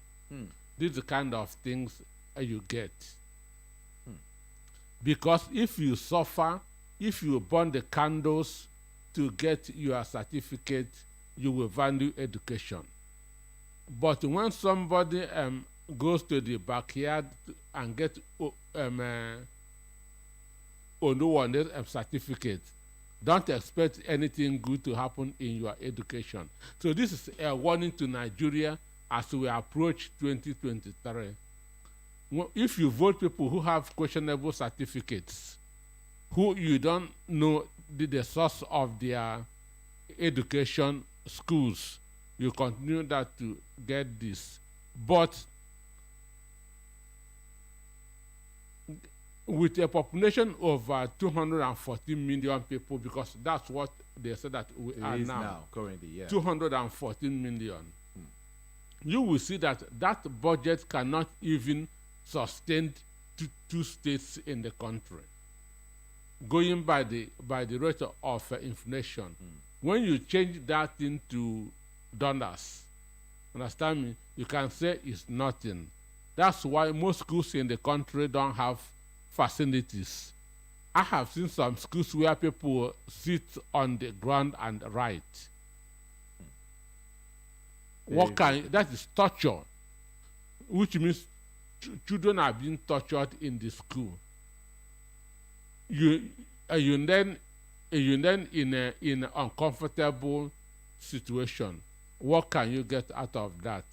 this is the kind of things you get. Because if you suffer, if you burn the candles to get your certificate, you will value education. But when somebody goes to the backyard and gets one certificate, don't expect anything good to happen in your education. So this is a warning to Nigeria as we approach 2023. If you vote people who have questionable certificates, who you don't know the source of their education schools, you continue that to get this. But with a population of 214 million people, because that's what they said that we are now currently, 214 million. You will see that that budget cannot even sustain two states in the country. Going by the rate of inflation, when you change that into dollars, understand me, you can say it's nothing. That's why most schools in the country don't have facilities. I have seen some schools where people sit on the ground and write. That is torture, which means children are being tortured in the school, you then in an uncomfortable situation. What can you get out of that?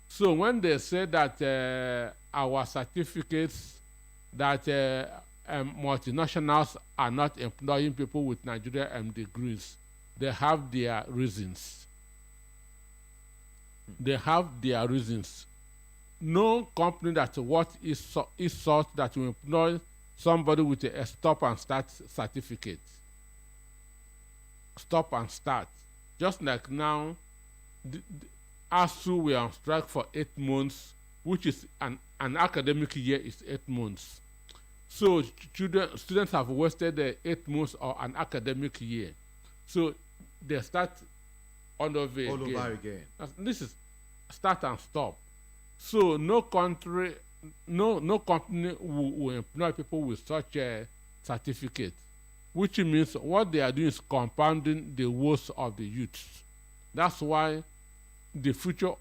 So when they say that our certificates that multinationals are not employing people with Nigerian degrees, they have their reasons. They have their reasons. No company that is sought that will employ somebody with a stop and start certificate. Stop and start. Just like now, ASU were on strike for 8 months, which is an academic year is 8 months. So students have wasted 8 months or an academic year. So they start all over again. This is start and stop. So no company will employ people with such a certificate, which means what they are doing is compounding the woes of the youth. That's why the future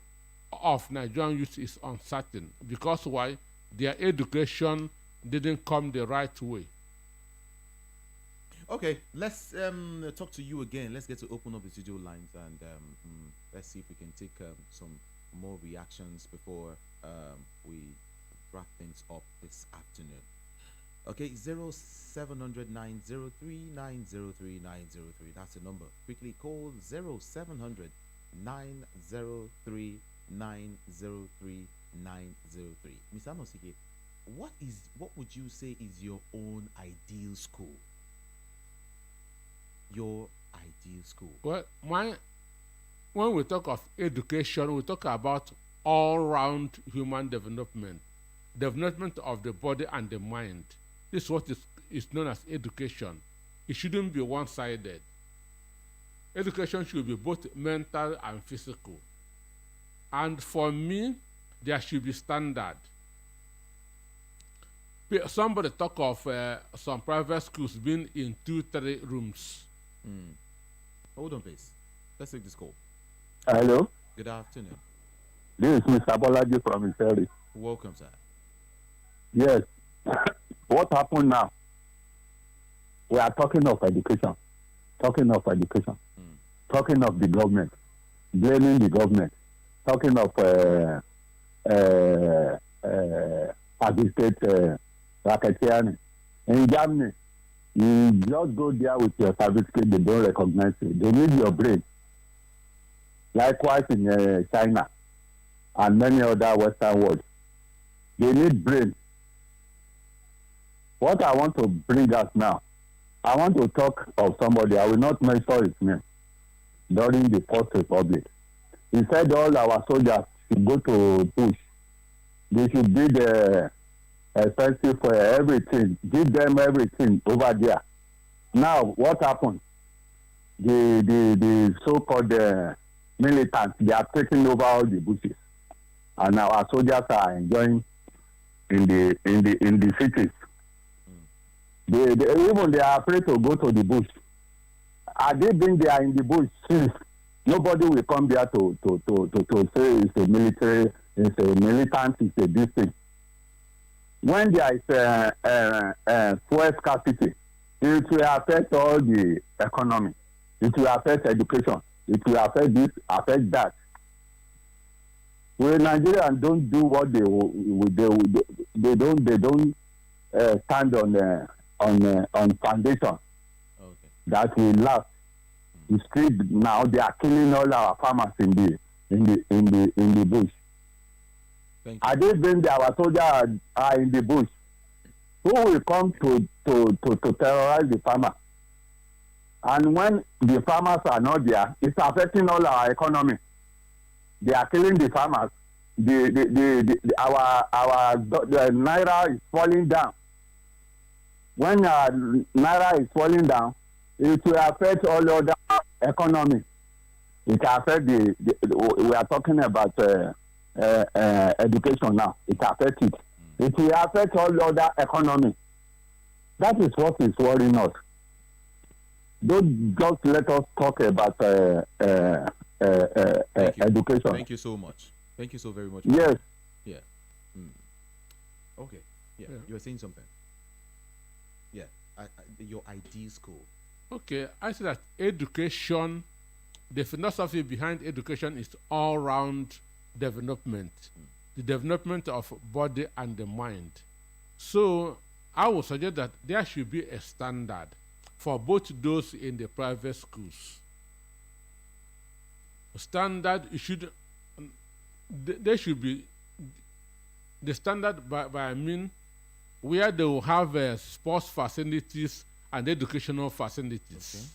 of Nigerian youth is uncertain, because why? Their education didn't come the right way. Okay, let's talk to you again. Let's get to open up the studio lines and let's see if we can take some more reactions before we wrap things up this afternoon. Okay, 0700 903 903 903. That's the number. Quickly call 0700 903 903 903. Mr. Anosike, what would you say is your own ideal school? Your ideal school? Well, when we talk of education, we talk about all-round human development of the body and the mind. This is what is known as education. It shouldn't be one-sided. Education should be both mental and physical. And for me, there should be standard. Somebody talk of some private schools being in 2-3 rooms. Hold on, please. Let's take this call. Hello. Good afternoon. This is Mr. Bolaji from Iseri. Welcome, sir. Yes. What happened now? We are talking of education. Talking of the government. Blaming the government. Talking of participate racketeering. In Germany, you just go there with your certificate, they don't recognize it. They need your brain. Likewise in China and many other Western world. They need brain. What I want to bring us now, I want to talk of somebody, I will not mention his name, during the First Republic. He said all our soldiers should go to bush. They should be the expensive for everything. Give them everything over there. Now, what happened? The so-called militants, they are taking over all the bushes, and our soldiers are enjoying in the cities. Even they are afraid to go to the bush. Had they been there in the bush since, nobody will come there to say it's a military, it's a militant, it's a this thing. When there is fuel scarcity, it will affect all the economy. It will affect education. It will affect this, affect that. When Nigerians don't do what they don't stand on foundation that will last. The street now, they are killing all our farmers in the bush. Are they been there? Our soldiers are in the bush. Who will come to terrorize the farmer? And when the farmers are not there, it's affecting all our economy. They are killing the farmers. Our naira is falling down. When our naira is falling down, it will affect all other economy. It will affect we are talking about education now. It affects it. It will affect all other economy. That is what is worrying us. Don't just let us talk about education. Thank you so much. Thank you so very much. Yes. Yeah. Okay. Yeah. Yeah. You were saying something. Yeah. Your ideal school. Okay, I say that education, the philosophy behind education is all-round development, the development of body and the mind. So I would suggest that there should be a standard for both those in the private schools. Standard, it should, there should be the standard by I mean where they will have sports facilities and educational facilities. Okay.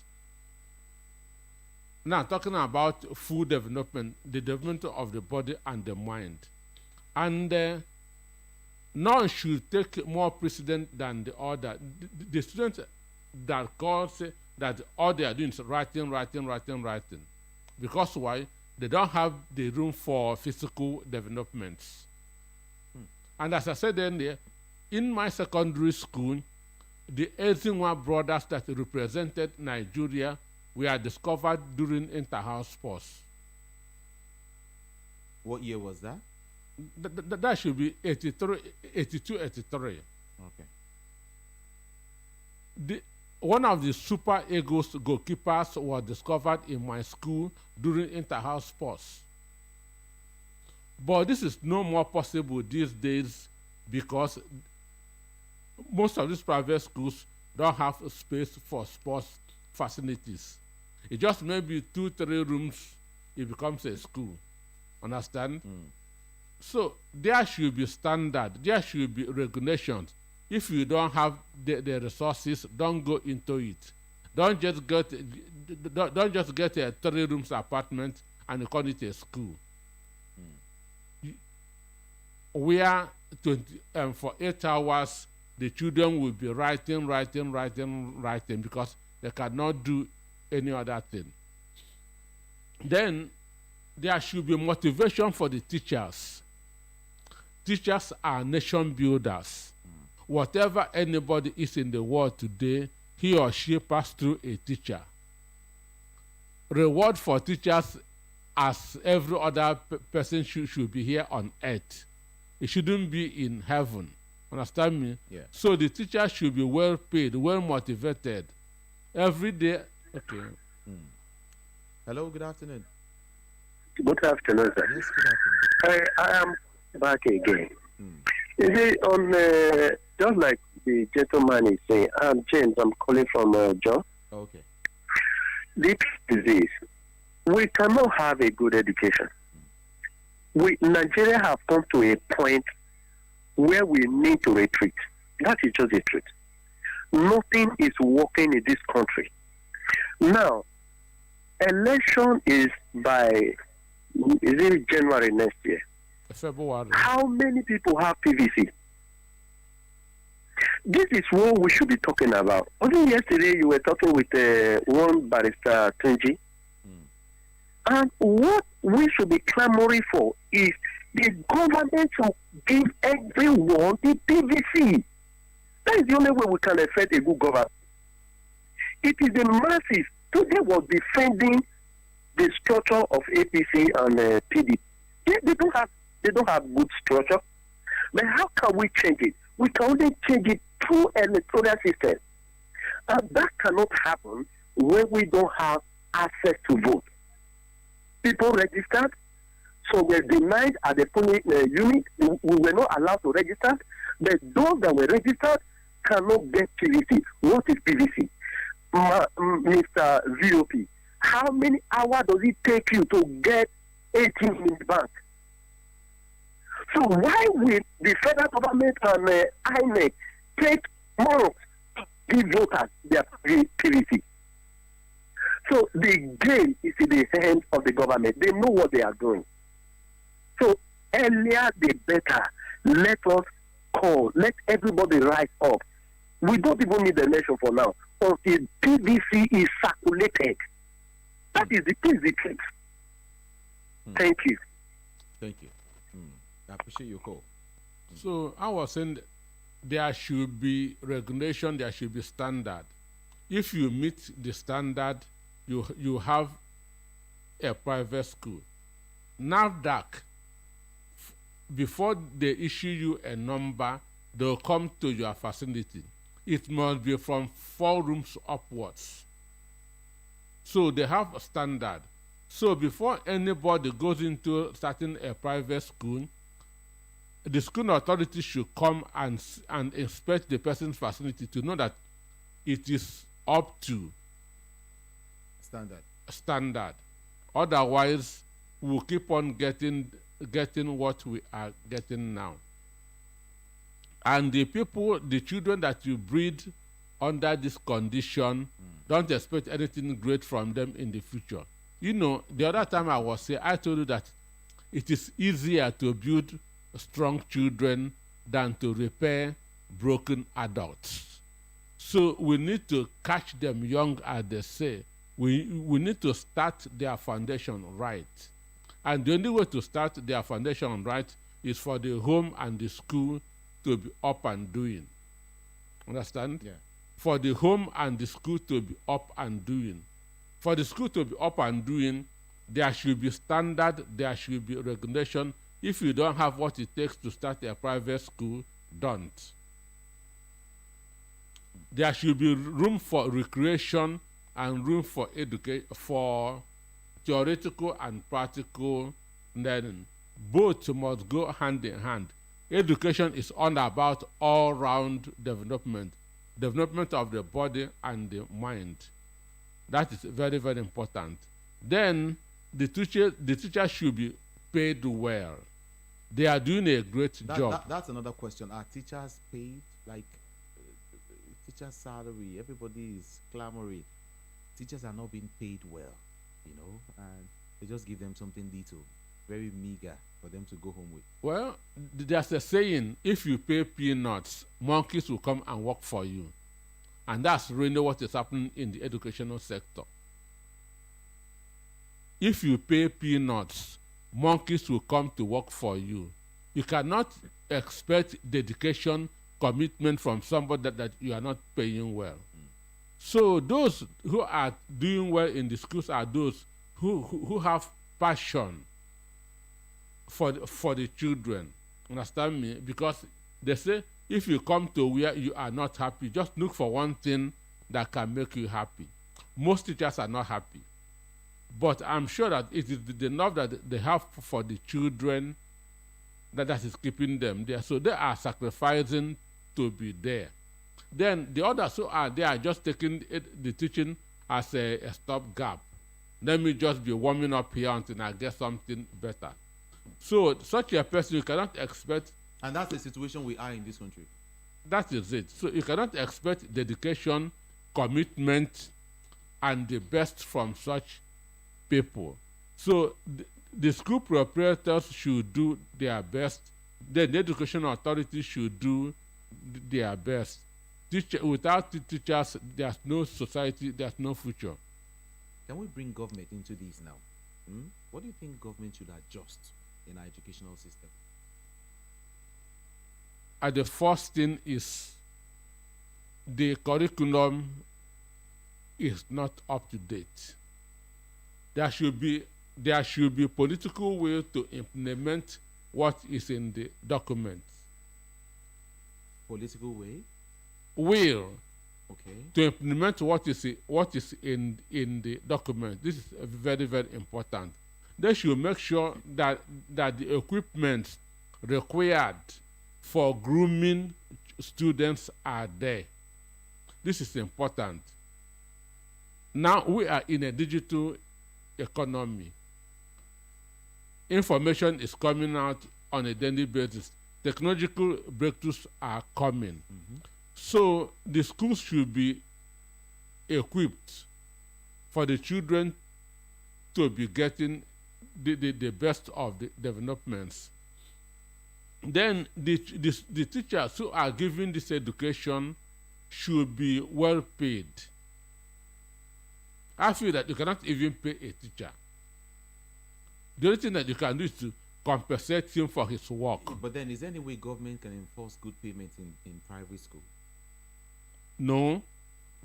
Now, talking about full development, the development of the body and the mind. And none should take more precedent than the other. The students that calls that all they are doing is writing. Because why? They don't have the room for physical developments. And as I said earlier, in my secondary school, the Ezinwa brothers that represented Nigeria were discovered during inter-house sports. What year was that? That should be 82, 83. Okay. One of the Super Eagles goalkeepers was discovered in my school during inter-house sports. But this is no more possible these days because most of these private schools don't have space for sports facilities. It just maybe 2-3 rooms, it becomes a school. Understand? So there should be standard, there should be regulations. If you don't have the resources, don't go into it. Don't just get a 3 rooms apartment and call it a school. Where for 8 hours the children will be writing because they cannot do any other thing. Then there should be motivation for the teachers. Teachers are nation builders. Whatever anybody is in the world today, he or she passed through a teacher. Reward for teachers as every other person should be here on earth. It shouldn't be in heaven. Understand me? Yeah. So the teacher should be well paid, well motivated. Every day. Okay. Hello, good afternoon. Good afternoon, sir. Yes, good afternoon. I am back again. You see, on just like the gentleman is saying, I'm James. I'm calling from John. Okay. The truth is, we cannot have a good education. Nigeria have come to a point where we need to retreat. That is just the truth. Nothing is working in this country. Now, election is it January next year? February. How many people have PVC? This is what we should be talking about. Only yesterday you were talking with one barrister, Tunji. And what we should be clamoring for is the government to give everyone the PVC. That is the only way we can affect a good government. It is the masses. Today was defending the structure of APC and PDP. They don't have good structure. But how can we change it? We can only change it through electoral system. And that cannot happen when we don't have access to vote. People registered, so we're denied at the polling unit. We were not allowed to register. But those that were registered cannot get PVC. What is PVC? Mr. VOP, how many hours does it take you to get 18 in the bank? So why will the federal government and INEC take months to give voters their PVC? So the game is in the hands of the government. They know what they are doing. So earlier the better. Let us call. Let everybody rise up. We don't even need the election for now until PVC is circulated. That is the truth. Thank you. Thank you. I appreciate your call. So I was saying there should be regulation, there should be standard. If you meet the standard, you have a private school. NAFDAC before they issue you a number, they'll come to your facility. It must be from 4 rooms upwards. So they have a standard. So before anybody goes into starting a private school, the school authority should come and inspect the person's facility to know that it is up to standard. Otherwise, we'll keep on getting what we are getting now. And the children that you breed under this condition, don't expect anything great from them in the future. You know, the other time I told you that it is easier to build strong children than to repair broken adults. So we need to catch them young, as they say. We need to start their foundation right. And the only way to start their foundation right is for the home and the school to be up and doing. Understand? Yeah. For the home and the school to be up and doing. For the school to be up and doing, there should be standard, there should be regulation. If you don't have what it takes to start a private school, don't. There should be room for recreation and room for for theoretical and practical learning. Both must go hand in hand. Education is all about all-round development of the body and the mind. That is very, very important. Then the teacher should be paid well. They are doing a great job. That's another question. Are teachers paid? Like teacher salary, everybody is clamoring. Teachers are not being paid well, and they just give them something little, very meager for them to go home with. Well, there's a saying, if you pay peanuts, monkeys will come and work for you. And that's really what is happening in the educational sector. If you pay peanuts, monkeys will come to work for you. You cannot expect dedication, commitment from somebody that you are not paying well. So those who are doing well in the schools are those who have passion for the children. Understand me? Because they say, if you come to where you are not happy, just look for one thing that can make you happy. Most teachers are not happy. But I'm sure that it is the love that they have for the children that is keeping them there. So they are sacrificing to be there. Then the others who are there are just taking the teaching as a stopgap. Let me just be warming up here until I get something better. So such a person, you cannot expect. And that's the situation we are in this country. That is it. So you cannot expect dedication, commitment, and the best from such people. So the school proprietors should do their best. Then the education authority should do their best. Without the teachers, there's no society, there's no future. Can we bring government into this now? What do you think government should adjust in our educational system? The first thing is the curriculum is not up to date. There should be political will to implement what is in the document. Political way? Will. Okay. To implement what is in the document. This is very, very important. They should make sure that the equipment required for grooming students are there. This is important. Now we are in a digital economy. Information is coming out on a daily basis. Technological breakthroughs are coming. So the schools should be equipped for the children to be getting the best of the developments. Then the teachers who are giving this education should be well paid. I feel that you cannot even pay a teacher. The only thing that you can do is to compensate him for his work. But then, is there any way government can enforce good payment in private school? No,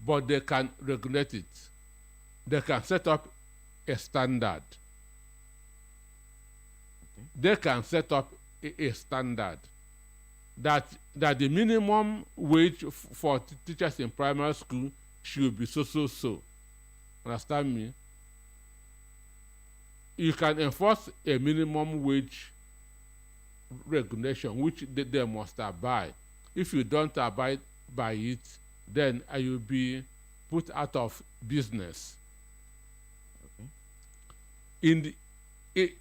but they can regulate it. They can set up a standard. Okay. They can set up a standard that the minimum wage for teachers in primary school should be so. Understand me? You can enforce a minimum wage regulation which they must abide. If you don't abide by it, then you'll be put out of business. Okay.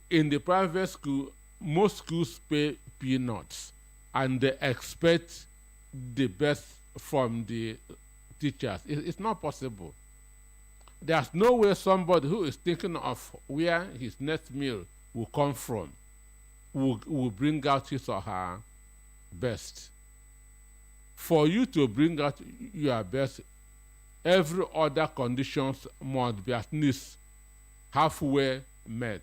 In the private school, most schools pay peanuts, and they expect the best from the teachers. It's not possible. There's no way somebody who is thinking of where his next meal will come from will bring out his or her best. For you to bring out your best, every other conditions must be at least halfway met.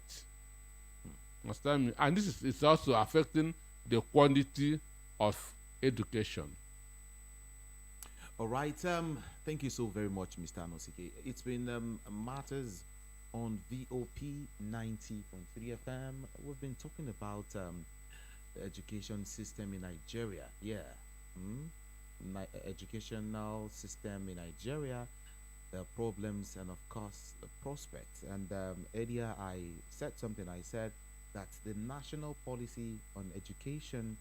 Understand me? And this is also affecting the quality of education. All right. Thank you so very much, Mr. Anosike. It's been Matters on VOP 90.3 FM. We've been talking about the education system in Nigeria. Yeah. Educational system in Nigeria, the problems, and of course the prospects. And earlier I said something. I said that the national policy on education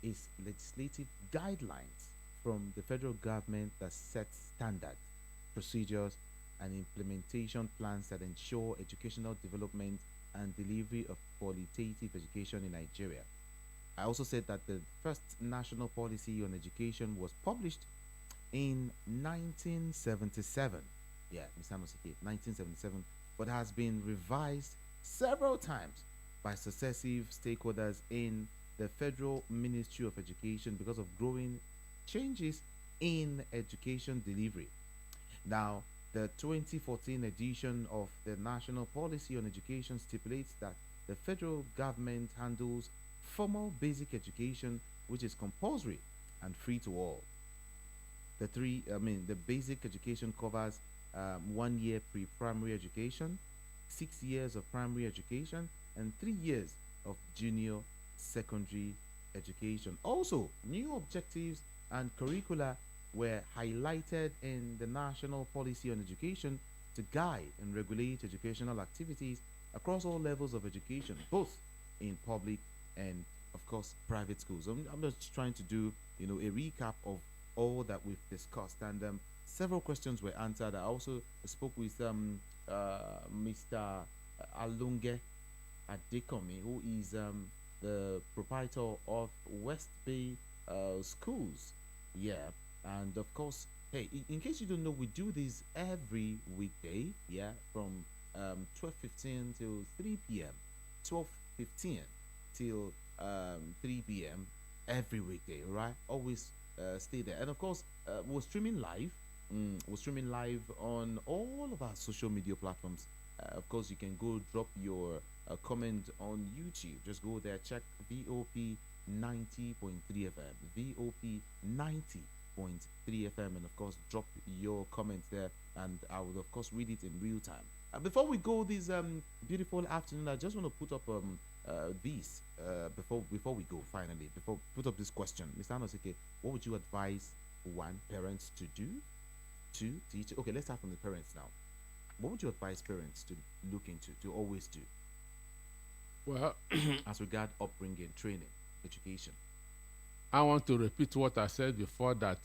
is legislative guidelines from the federal government that sets standards, procedures, and implementation plans that ensure educational development and delivery of qualitative education in Nigeria. I also said that the first national policy on education was published in 1977. Yeah, Mr. Anosike, 1977, but has been revised several times by successive stakeholders in the Federal Ministry of Education because of growing changes in education delivery. Now, the 2014 edition of the National Policy on Education stipulates that the federal government handles formal basic education, which is compulsory and free to all. The basic education covers 1 year pre-primary education, 6 years of primary education, and 3 years of junior secondary education. Also, new objectives and curricula were highlighted in the National Policy on Education to guide and regulate educational activities across all levels of education, both in public and, of course, private schools. I'm just trying to do, a recap of all that we've discussed, and several questions were answered. I also spoke with Mr. Alunge Adekomi, who is the proprietor of West Bay Schools. Yeah, and of course, hey, in case you don't know, we do this every weekday. Yeah, from 12:15 till 3 p.m. 12:15 till 3 p.m. every weekday. Right? Always stay there. And of course, we're streaming live. We're streaming live on all of our social media platforms. Of course, you can go drop your comment on YouTube. Just go there, check VOP 90.3 FM, VOP 90.3 FM, and of course, drop your comments there, and I will of course read it in real time. Before we go this beautiful afternoon, I just want to put up this before we go. Finally, before put up this question, Mr. Anosike, what would you advise parents to do to teach? Okay, let's start from the parents now. What would you advise parents to look into, to always do? Well, as regard upbringing, training, education. I want to repeat what I said before, that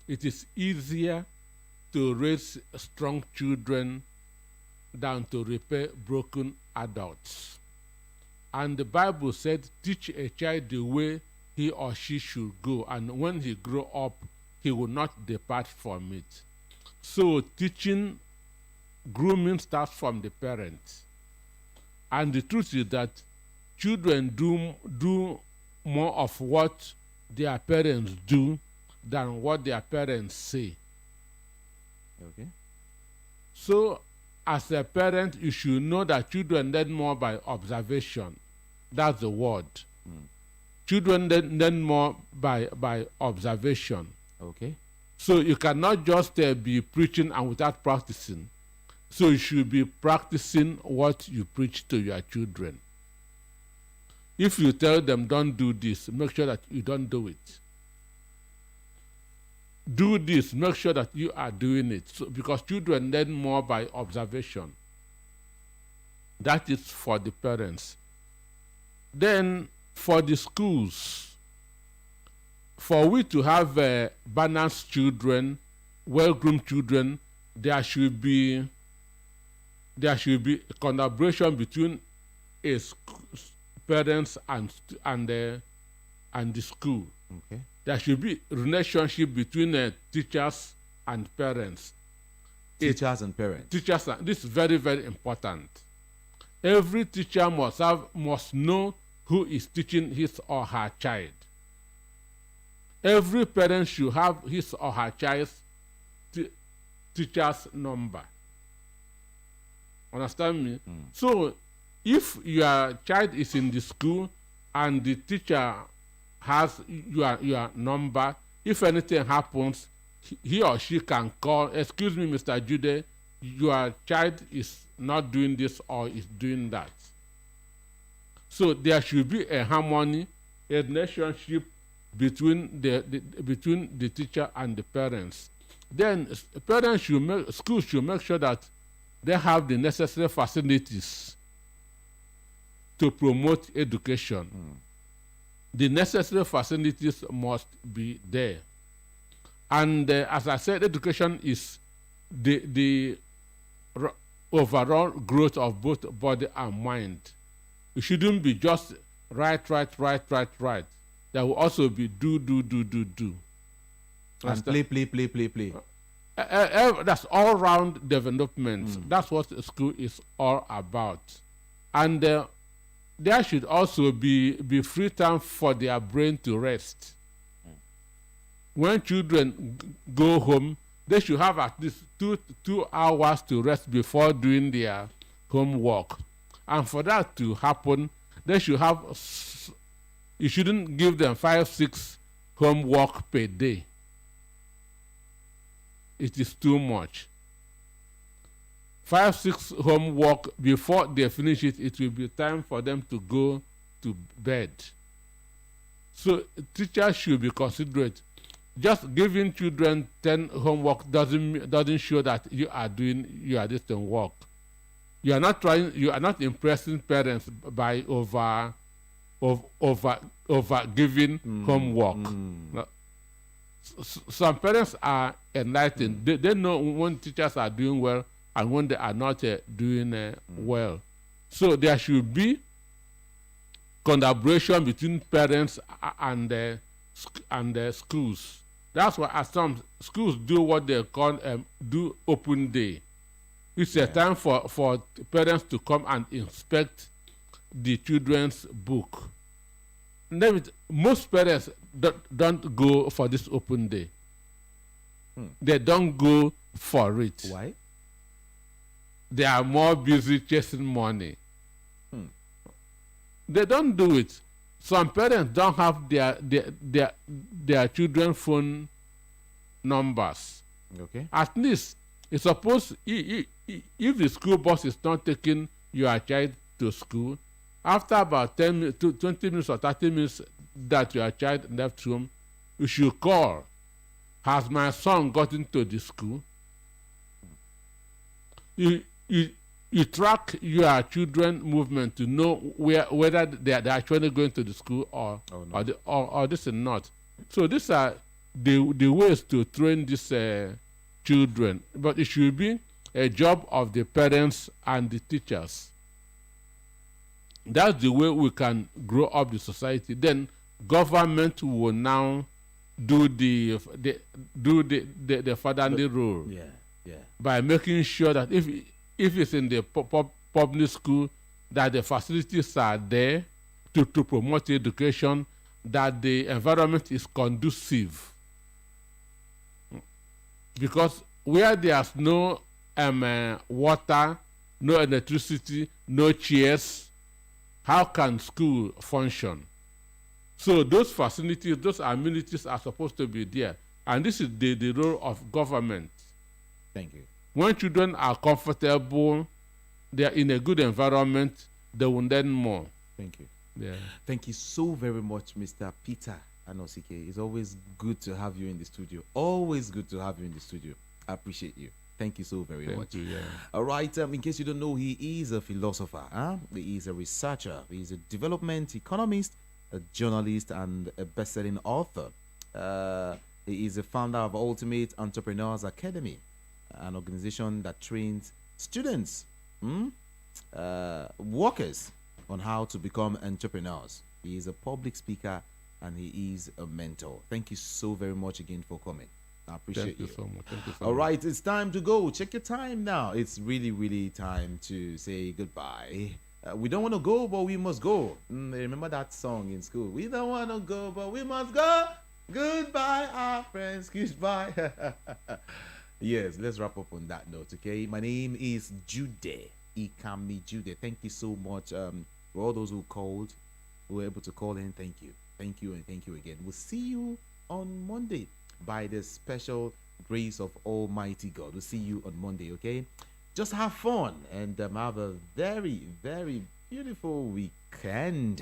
it is easier to raise strong children than to repair broken adults. And the Bible said, teach a child the way he or she should go, and when he grow up, he will not depart from it. So teaching, grooming starts from the parents. And the truth is that children do more of what their parents do than what their parents say. Okay. So, as a parent, you should know that children learn more by observation. That's the word. Children learn more by observation. Okay. So you cannot just be preaching and without practicing. So you should be practicing what you preach to your children. If you tell them don't do this, make sure that you don't do it. Do this, make sure that you are doing it. So, because children learn more by observation. That is for the parents. Then for the schools, for we to have balanced children, well-groomed children, there should be a collaboration between parents and the school. Okay. There should be relationship between teachers and parents. Teachers and parents. This is very, very important. Every teacher must know who is teaching his or her child. Every parent should have his or her child's teacher's number. Understand me? So if your child is in the school and the teacher has your number, if anything happens, he or she can call, excuse me, Mr. Jude, your child is not doing this or is doing that. So there should be a harmony, a relationship between the teacher and the parents. Then schools should make sure that they have the necessary facilities to promote education. The necessary facilities must be there. And as I said, education is the overall growth of both body and mind. It shouldn't be just right. There will also be do. And play. That's all round development. That's what school is all about. And there should also be free time for their brain to rest. When children go home, they should have at least two hours to rest before doing their homework. And for that to happen, they should have, you shouldn't give them 5-6 homework per day. It is too much. 5-6 homework, before they finish it, it will be time for them to go to bed. So teachers should be considerate. Just giving children 10 homework doesn't show that you are doing your distant work. You are not impressing parents by over giving homework. Some parents are enlightened. They know when teachers are doing well and when they are not doing well. So there should be collaboration between parents and the schools. That's why some schools do what they call do open day. It's a time for parents to come and inspect the children's book. Most parents don't go for this open day. They don't go for it. Why? They are more busy chasing money. They don't do it. Some parents don't have their children's phone numbers. Okay. At least it's supposed, if the school bus is not taking your child to school, after about 10 to 20 minutes or 30 minutes that your child left home, you should call. Has my son gotten to the school? You track your children movement to know whether they're actually going to the school or this is not. So these are the ways to train these children. But it should be a job of the parents and the teachers. That's the way we can grow up the society. Then government will now do the fatherly role. By making sure that if it's in the public school, that the facilities are there to promote education, that the environment is conducive. Because where there's no water, no electricity, no chairs, how can school function? So those facilities, those amenities are supposed to be there. And this is the role of government. Thank you. When children are comfortable, they are in a good environment, they will learn more. Thank you. Yeah. Thank you so very much, Mr. Peter Anosike. It's always good to have you in the studio. Always good to have you in the studio. I appreciate you. Thank you so very much. Thank you, yeah. All right. In case you don't know, he is a philosopher. He is a researcher. He is a development economist, a journalist, and a best-selling author. He is the founder of Ultimate Entrepreneurs Academy, an organization that trains students, workers, on how to become entrepreneurs. He is a public speaker and he is a mentor. Thank you so very much again for coming. I appreciate you. Thank you so much. Thank you so All much. right, it's time to go. Check your time now. It's really, really time to say goodbye. We don't want to go, but we must go. Remember that song in school? We don't want to go, but we must go. Goodbye, our friends. Goodbye. Yes, let's wrap up on that note, okay? My name is Jude Ikami Jude. Thank you so much for all those who called, who were able to call in. Thank you. Thank you and thank you again. We'll see you on Monday by the special grace of Almighty God. We'll see you on Monday, okay? Just have fun and have a very, very beautiful weekend.